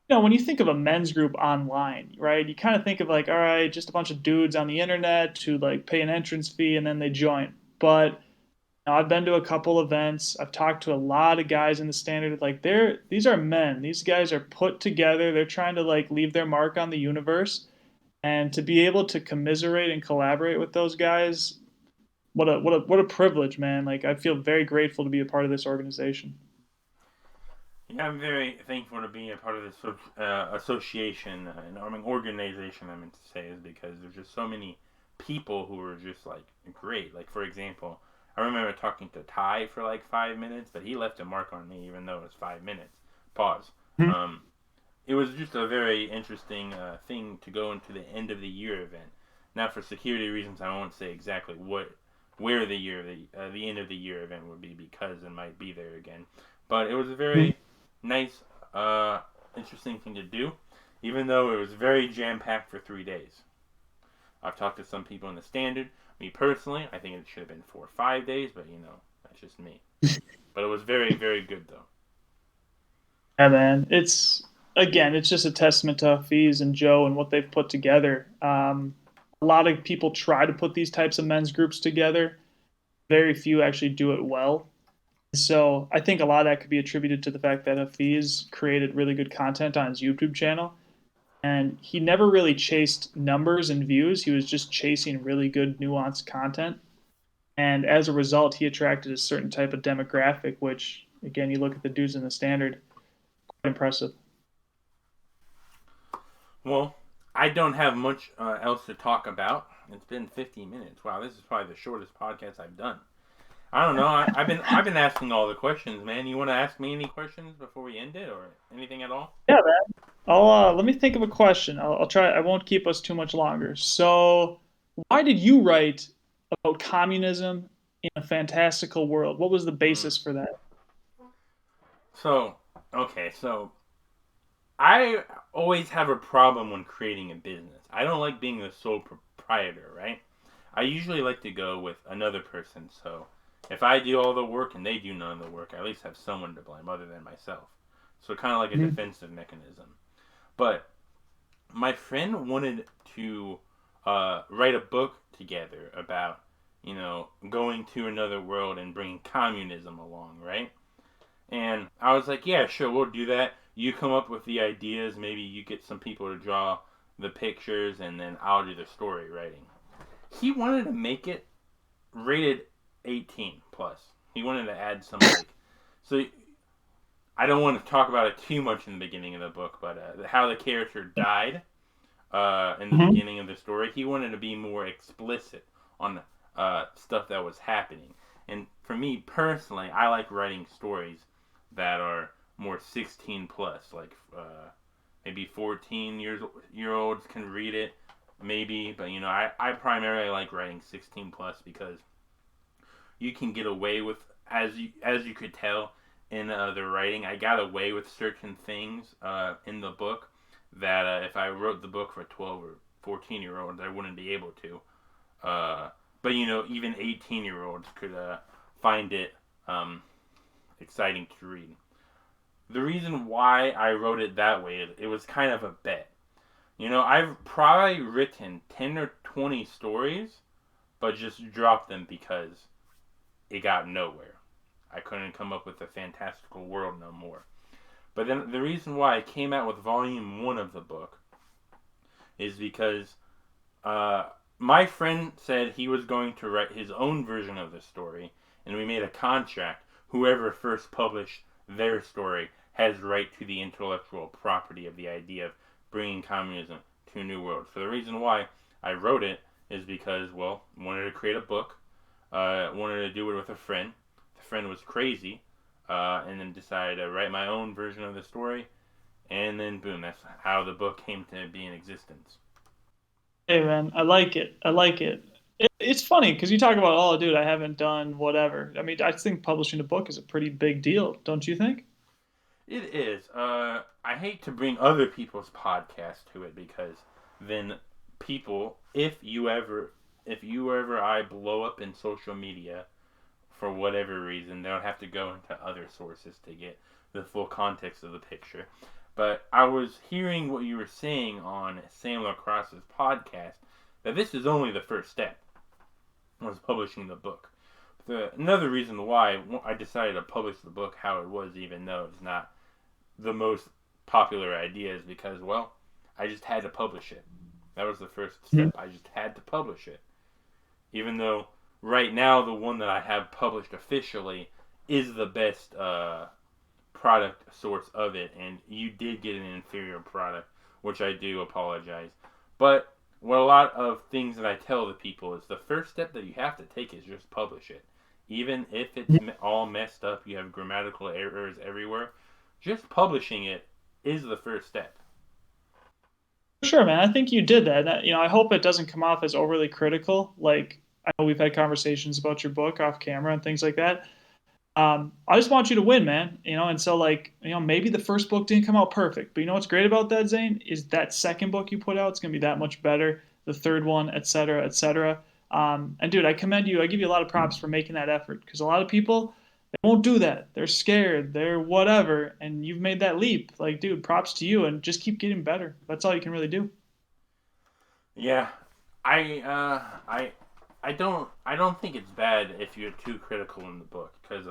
when you think of a men's group online, right, you kind of think of like, all right, just a bunch of dudes on the internet who like pay an entrance fee and then they join. But now, I've been to a couple events. I've talked to a lot of guys in the standard. Like these are men. These guys are put together. They're trying to like leave their mark on the universe, and to be able to commiserate and collaborate with those guys, what a privilege, man. Like I feel very grateful to be a part of this organization. Yeah, I'm very thankful to be a part of this association, I mean organization. I meant to say is because there's just so many people who are just like great. Like for example, I remember talking to Ty for like 5 minutes, but he left a mark on me even though it was 5 minutes. Pause. Hmm. Um, it was just a very interesting thing to go into the end of the year event. Now, for security reasons, I won't say exactly where the end of the year event would be because it might be there again. But it was a very nice, interesting thing to do, even though it was very jam packed for 3 days. I've talked to some people in the standard. Me personally, I think it should have been 4 or 5 days, but that's just me. But it was very, very good though. Yeah, man. It's just a testament to Hafiz and Joe and what they've put together. A lot of people try to put these types of men's groups together. Very few actually do it well. So I think a lot of that could be attributed to the fact that Hafiz created really good content on his YouTube channel. And he never really chased numbers and views. He was just chasing really good, nuanced content. And as a result, he attracted a certain type of demographic, which, again, you look at the dudes in the standard, quite impressive. Well, I don't have much else to talk about. It's been 15 minutes. Wow, this is probably the shortest podcast I've done. I don't know. I've been asking all the questions, man. You want to ask me any questions before we end it, or anything at all? Yeah, man. Let me think of a question. I'll try. I won't keep us too much longer. So, why did you write about communism in a fantastical world? What was the Hmm. basis for that? So, okay, so I always have a problem when creating a business. I don't like being the sole proprietor, right? I usually like to go with another person. So if I do all the work and they do none of the work, I at least have someone to blame other than myself. So kind of like a Mhm. defensive mechanism. But my friend wanted to write a book together about, going to another world and bringing communism along, right? And I was like, yeah, sure, we'll do that. You come up with the ideas. Maybe you get some people to draw the pictures, and then I'll do the story writing. He wanted to make it rated 18 plus. He wanted to add some like, so I don't want to talk about it too much in the beginning of the book, but how the character died in the Mm-hmm. beginning of the story, he wanted to be more explicit on stuff that was happening. And for me personally, I like writing stories that are more 16 plus, like maybe 14 year olds can read it, maybe, but I primarily like writing 16 plus because you can get away with, as you could tell in the writing, I got away with certain things in the book that if I wrote the book for 12 or 14 year olds, I wouldn't be able to. Uh, but even 18 year olds could find it um, exciting to read. The reason why I wrote it that way is it was kind of a bet. I've probably written 10 or 20 stories, but just dropped them because it got nowhere. I couldn't come up with a fantastical world no more. But then the reason why I came out with volume one of the book is because my friend said he was going to write his own version of the story, and we made a contract. Whoever first published their story has right to the intellectual property of the idea of bringing communism to a new world. So the reason why I wrote it is because, well, I wanted to create a book, wanted to do it with a friend. The friend was crazy, and then decided to write my own version of the story, and then boom, that's how the book came to be in existence. Hey man, I like it. I like it. It's funny because you talk about, oh, dude, I haven't done whatever. I mean, I think publishing a book is a pretty big deal, don't you think? It is. I hate to bring other people's podcasts to it because then people, if you ever I blow up in social media for whatever reason, they'll have to go into other sources to get the full context of the picture. But I was hearing what you were saying on Sam Lacrosse's podcast that this is only the first step, was publishing the book. Another reason why I decided to publish the book how it was, even though it's not the most popular idea, is because, well, I just had to publish it. That was the first Mhm. step. I just had to publish it. Even though right now the one that I have published officially is the best product source of it, and you did get an inferior product, which I do apologize. But what a lot of things that I tell the people is the first step that you have to take is just publish it. Even if it's all messed up, you have grammatical errors everywhere, just publishing it is the first step. Sure, man. I think you did that. I hope it doesn't come off as overly critical. Like, I know we've had conversations about your book off camera and things like that. I just want you to win, man. And so like, maybe the first book didn't come out perfect, but you know what's great about that, Zane, is that second book you put out, it's gonna be that much better. The third one, et cetera, et cetera. And dude, I commend you. I give you a lot of props for making that effort because a lot of people they won't do that. They're scared. They're whatever, and you've made that leap. Like, dude, props to you, and just keep getting better. That's all you can really do. Yeah, I don't think it's bad if you're too critical in the book because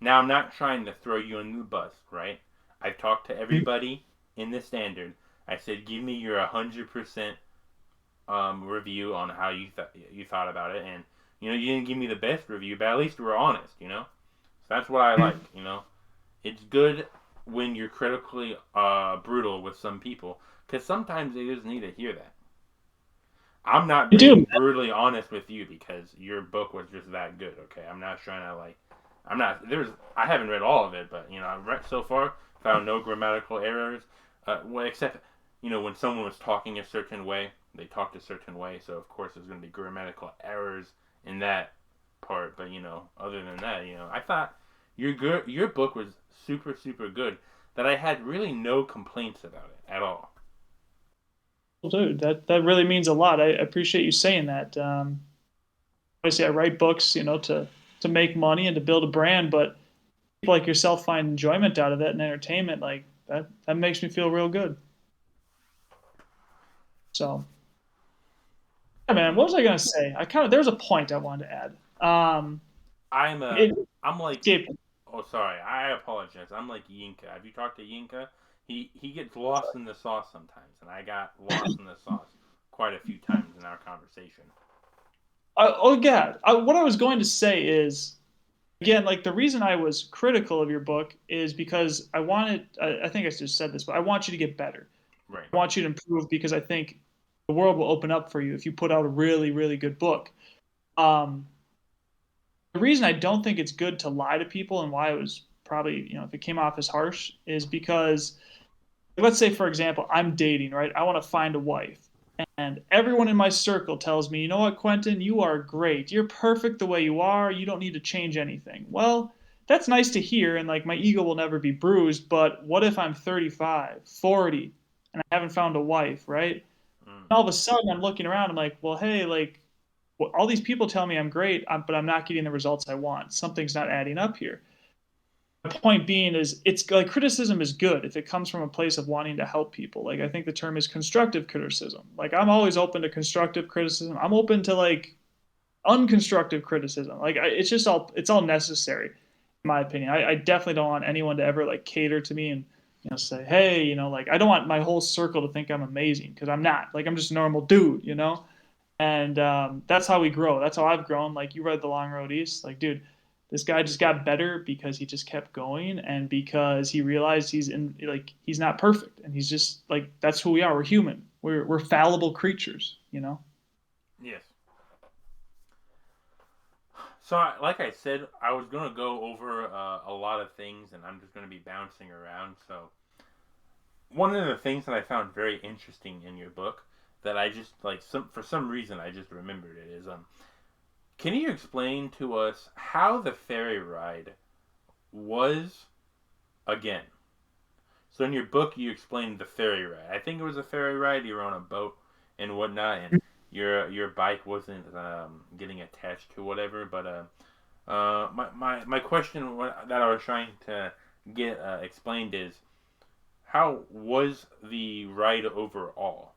now I'm not trying to throw you under the bus, right? I've talked to everybody in the standard. I said, give me your 100% review on how you thought about it, and you didn't give me the best review, but at least we're honest, So that's what I like, It's good when you're critically brutal with some people, because sometimes they just need to hear that. I'm not I do. being brutally honest with you because your book was just that good. Okay, I'm not trying to like. I'm not. I haven't read all of it, but I've read so far. Found no grammatical errors. Well, except when someone was talking a certain way, they talked a certain way. So of course there's going to be grammatical errors in that part. But other than that, I thought your book was super super good. That I had really no complaints about it at all. Well, dude, that really means a lot. I appreciate you saying that. Obviously, I write books, to make money and to build a brand, but people like yourself find enjoyment out of it and entertainment. Like that makes me feel real good. So, yeah, man, what was I gonna say? There was a point I wanted to add. I'm It I'm like escaped. Oh, sorry. I apologize. I'm like Yinka. Have you talked to Yinka? He gets lost in the sauce sometimes, and I got lost in the sauce quite a few times in our conversation. Oh yeah, what I was going to say is again, like the reason I was critical of your book is because I wanted, I think I just said this, but I want you to get better. Right. I want you to improve because I think the world will open up for you if you put out a really, really good book. Um, the reason I don't think it's good to lie to people and why it was probably, if it came off as harsh is because let's say, for example, I'm dating, right? I want to find a wife. And everyone in my circle tells me, you know what, Quentin, you are great. You're perfect the way you are. You don't need to change anything. Well, that's nice to hear. And like my ego will never be bruised. But what if I'm 35, 40, and I haven't found a wife, right? Mm. And all of a sudden I'm looking around. I'm like, well, hey, like well, all these people tell me I'm great, but I'm not getting the results I want. Something's not adding up here. The point being is it's like criticism is good if it comes from a place of wanting to help people. Like I think the term is constructive criticism. Like I'm always open to constructive criticism. I'm open to like unconstructive criticism. Like it's just all necessary in my opinion. I definitely don't want anyone to ever like cater to me and say, hey, like I don't want my whole circle to think I'm amazing because I'm not. Like I'm just a normal dude. And that's how we grow. That's how I've grown. Like you read The Long Road East. Like, dude, this guy just got better because he just kept going and because he realized he's not perfect and he's just like that's who we are. We're human. We're fallible creatures. Yes. So, like I said, I was gonna go over a lot of things, and I'm just gonna be bouncing around. So, one of the things that I found very interesting in your book that I just like for some reason I just remembered it is can you explain to us how the ferry ride was again? So in your book you explained the ferry ride. I think it was a ferry ride. You were on a boat and whatnot, and your bike wasn't getting attached to whatever. But my question that I was trying to get explained is how was the ride overall?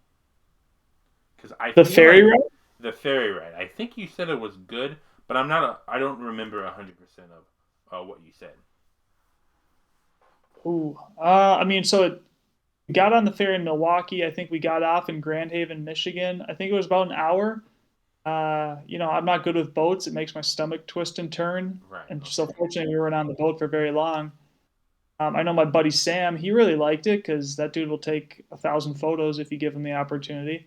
Because I The feel fairy like ride. the ferry ride. I think you said it was good, but I'm not. I don't remember 100% of what you said. Ooh, I mean, so we got on the ferry in Milwaukee. I think we got off in Grand Haven, Michigan. I think it was about an hour. I'm not good with boats. It makes my stomach twist and turn. Right. And so Okay. fortunately, we weren't on the boat for very long. I know my buddy Sam, he really liked it because that dude will take 1,000 photos if you give him the opportunity.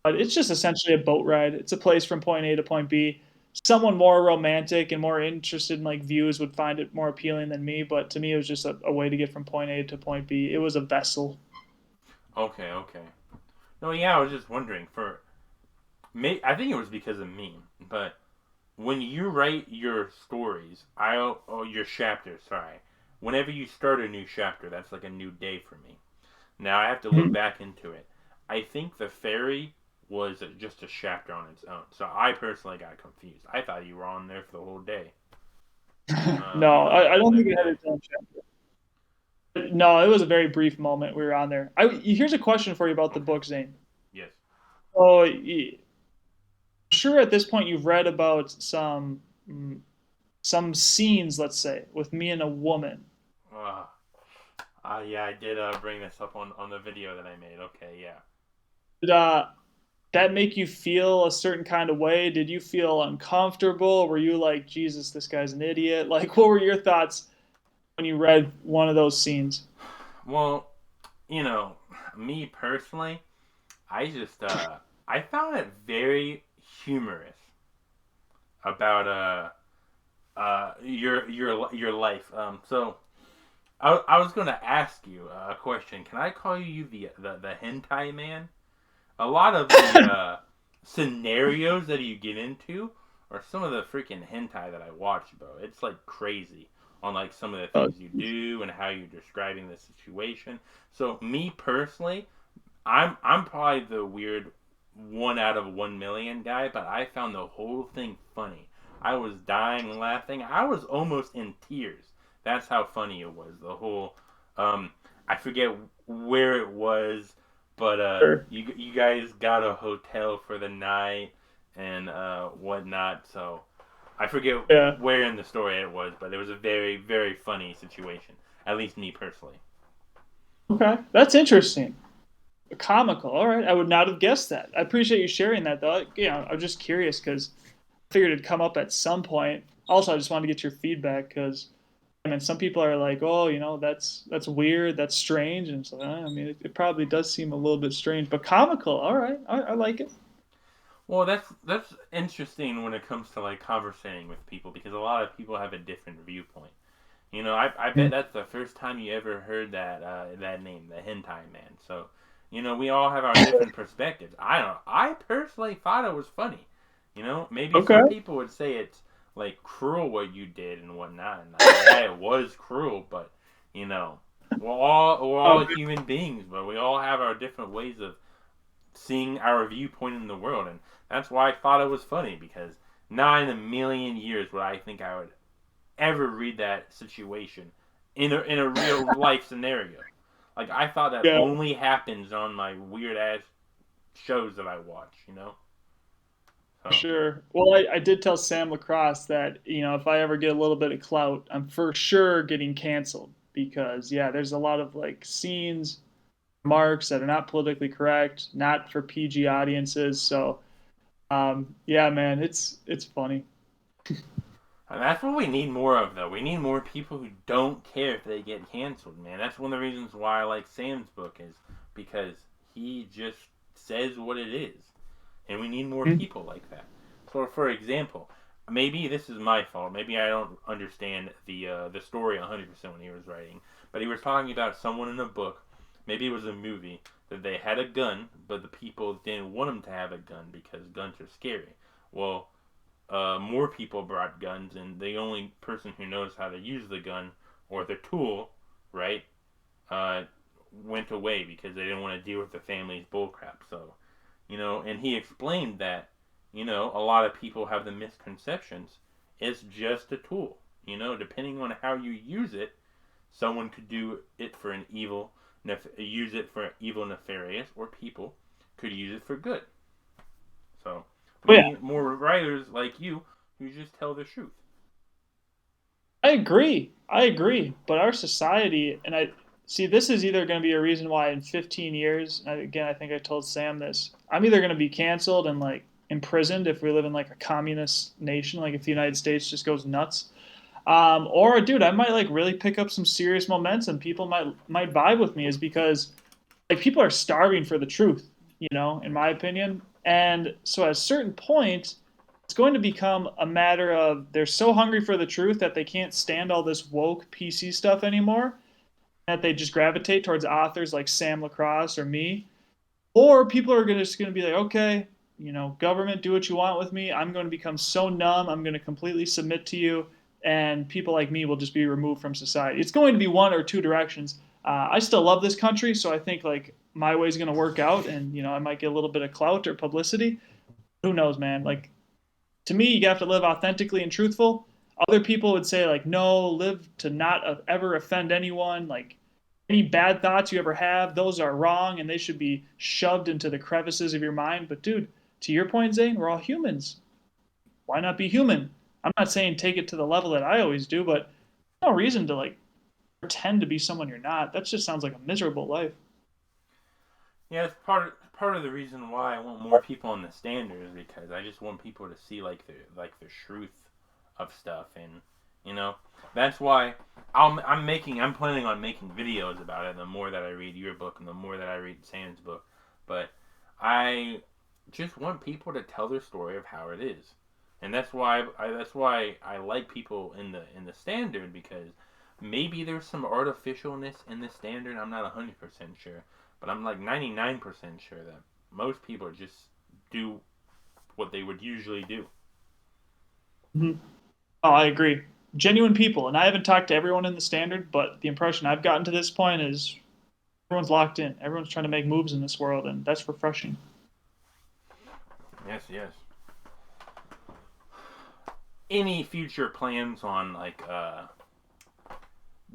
But it's just essentially a boat ride. It's a place from point A to point B. Someone more romantic and more interested in like views would find it more appealing than me, but to me, it was just a way to get from point A to point B. It was a vessel. Okay. Okay. No, yeah, I was just wondering. I think it was because of me, but when you write your stories, your chapters. Sorry, whenever you start a new chapter, that's like a new day for me. Now I have to look Mhm. back into it. I think the ferry was just a chapter on its own. So I personally got confused. I thought you were on there for the whole day. No, The I whole don't think next it had day. its own chapter. No, it was a very brief moment we were on there. Here's a question for you about the Okay. book, Zane. Yes. So, sure, at this point you've read about some scenes, let's say, with me and a woman. Uh, yeah, I did bring this up on the video that I made. Okay, yeah. Did that make you feel a certain kind of way? Did you feel uncomfortable? Were you like, Jesus, this guy's an idiot? Like, what were your thoughts when you read one of those scenes? Well, you know, me personally, I just I found it very humorous about your life. I was gonna ask you a question. Can I call you the hentai man? A lot of the scenarios that you get into are some of the freaking hentai that I watch, bro. It's like crazy on like some of the Oh, things you do and how you're describing the situation. So me personally, I'm probably the weird 1 out of 1 million guy, but I found the whole thing funny. I was dying laughing. I was almost in tears. That's how funny it was. The whole, um, I forget where it was, but sure. you guys got a hotel for the night and whatnot. So I forget Yeah. where in the story it was, but it was a very very funny situation. At least me personally. Okay. That's interesting. Comical. All right. I would not have guessed that. I appreciate you sharing that, though. I'm just curious because figured it'd come up at some point. Also, I just wanted to get your feedback because I mean, some people are like, "Oh, that's weird, that's strange," and it's like, I mean, it probably does seem a little bit strange, but comical. All right, I like it. Well, that's interesting when it comes to like conversating with people because a lot of people have a different viewpoint. I bet Mm. that's the first time you ever heard that name, the hentai man. So, we all have our different perspectives. I don't know. I personally thought it was funny. Maybe Okay, some people would say it's like cruel what you did and whatnot. And like, yeah, it was cruel, but you know, we're all um, human beings, but we all have our different ways of seeing our viewpoint in the world, and that's why I thought it was funny because not in a million years would I think I would ever read that situation in a real life scenario. Like I thought that yeah, only happens on my weird ass shows that I watch. So sure. Well, I did tell Sam Lacrosse that if I ever get a little bit of clout, I'm for sure getting canceled because yeah, there's a lot of like scenes, remarks that are not politically correct, not for PG audiences. So yeah, man, it's funny. and that's what we need more of, though. We need more people who don't care if they get canceled, man. That's one of the reasons why I like Sam's book is because he just says what it is, and we need more Mhm. people like that. So, for example, maybe this is my fault. Maybe I don't understand the story 100% when he was writing, but he was talking about someone in a book. Maybe it was a movie that they had a gun, but the people didn't want them to have a gun because guns are scary. Well, more people brought guns, and the only person who knows how to use the gun or the tool, right, uh, went away because they didn't want to deal with the family's bullcrap. So, and he explained that, a lot of people have the misconceptions. It's just a tool. Depending on how you use it, someone could do it for an evil, use it for evil nefarious, or people could use it for good. So Oh we yeah, need more writers like you who just tell the truth. I agree. I agree. But our society, and I see this is either going to be a reason why in 15 years, and again, I think I told Sam this, I'm either going to be canceled and like imprisoned if we live in like a communist nation, like if the United States just goes nuts. Or dude, I might like really pick up some serious momentum. People might vibe with me is because like people are starving for the truth, in my opinion. And so at a certain point, it's going to become a matter of they're so hungry for the truth that they can't stand all this woke PC stuff anymore, that they just gravitate towards authors like Sam Lacrosse or me. Or people are just going to be like, okay, government, do what you want with me. I'm going to become so numb. I'm going to completely submit to you. And people like me will just be removed from society. It's going to be one or two directions. I still love this country, so I think like my way is going to work out, and I might get a little bit of clout or publicity. Who knows, man? Like to me, you have to live authentically and truthful. Other people would say like, no, live to not ever offend anyone. Like any bad thoughts you ever have, those are wrong and they should be shoved into the crevices of your mind. But dude, to your point, Zane, we're all humans. Why not be human? I'm not saying take it to the level that I always do, but no reason to like pretend to be someone you're not. That just sounds like a miserable life. Yeah, it's part of the reason why I want more people on the standard is because I just want people to see like the truth of stuff, and you know that's why I'm planning on making videos about it. The more that I read your book and the more that I read Sam's book, but I just want people to tell their story of how it is, and that's why I like people in the standard because maybe there's some artificialness in the standard. I'm not 100% sure, but I'm like 99% sure that most people just do what they would usually do. Mm-hmm. Oh, I agree. Genuine people, and I haven't talked to everyone in the standard, but the impression I've gotten to this point is everyone's locked in. Everyone's trying to make moves in this world, and that's refreshing. Yes, yes. Any future plans on like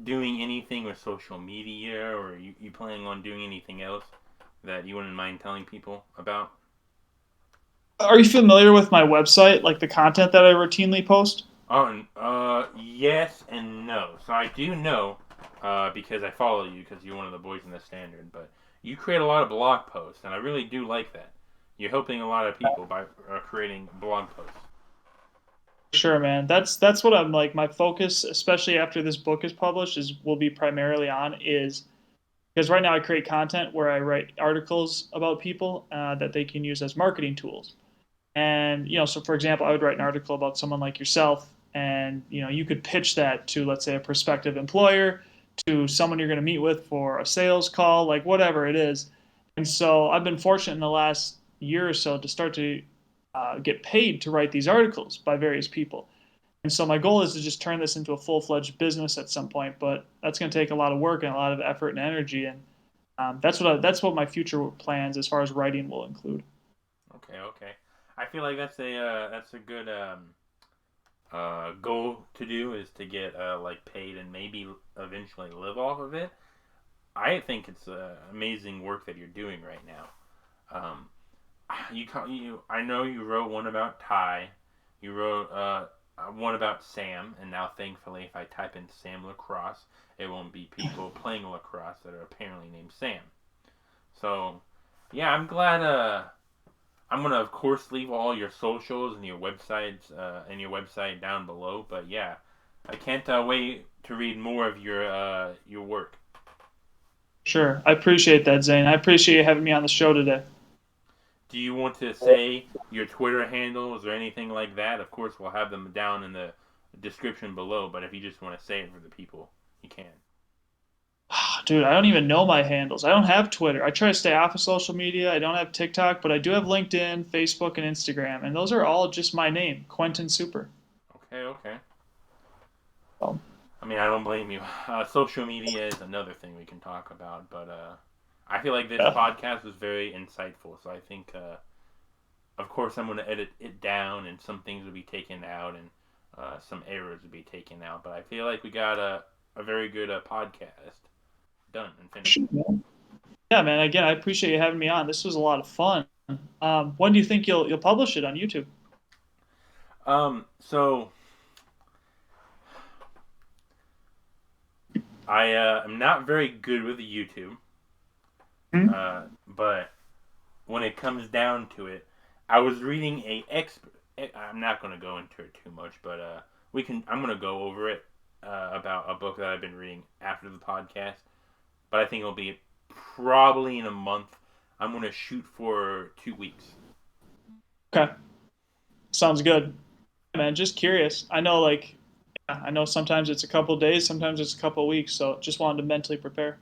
doing anything with social media, or you planning on doing anything else that you wouldn't mind telling people about? Are you familiar with my website, like the content that I routinely post? Oh, yes and no. So I do know, because I follow you because you're one of the boys in the standard. But you create a lot of blog posts, and I really do like that. You're helping a lot of people by creating blog posts. Sure, man. That's what I'm like. My focus, especially after this book is published, is will be primarily on is because right now I create content where I write articles about people that they can use as marketing tools. And so for example, I would write an article about someone like yourself, and you could pitch that to, let's say, a prospective employer, to someone you're going to meet with for a sales call, like whatever it is. And so I've been fortunate in the last year or so to start to get paid to write these articles by various people. And so my goal is to just turn this into a full-fledged business at some point, but that's going to take a lot of work and a lot of effort and energy. And that's what my future plans as far as writing will include. Okay, okay. I feel like that's a good goal to do is to get like paid and maybe eventually live off of it. I think it's amazing work that you're doing right now. Um, I know you wrote one about Ty. You wrote one about Sam, and now thankfully, if I type in Sam lacrosse, it won't be people playing lacrosse that are apparently named Sam. So, yeah, I'm glad. I'm gonna of course leave all your socials and your website down below. But yeah, I can't wait to read more of your work. Sure. I appreciate that, Zane. I appreciate you having me on the show today. Do you want to say your Twitter handles or anything like that? Of course, we'll have them down in the description below. But if you just want to say it for the people, you can. Dude, I don't even know my handles. I don't have Twitter. I try to stay off of social media. I don't have TikTok, but I do have LinkedIn, Facebook, and Instagram. And those are all just my name, Quentin Super. Okay, okay. So, I mean, I don't blame you. Social media is another thing we can talk about, but I feel like this yeah. podcast was very insightful. So I think, of course, I'm going to edit it down, and some things will be taken out, and some errors will be taken out. But I feel like we got a very good podcast done and finished. Yeah, man. Again, I appreciate you having me on. This was a lot of fun. When do you think you'll publish it on YouTube? So I am not very good with YouTube, Hmm? but when it comes down to it, I was reading a expert. I'm not going to go into it too much, but we can. I'm going to go over it about a book that I've been reading after the podcast. But I think it'll be probably in a month. I'm going to shoot for 2 weeks. Okay, sounds good, man. Just curious. I know, like, I know sometimes it's a couple days, sometimes it's a couple weeks. So just wanted to mentally prepare.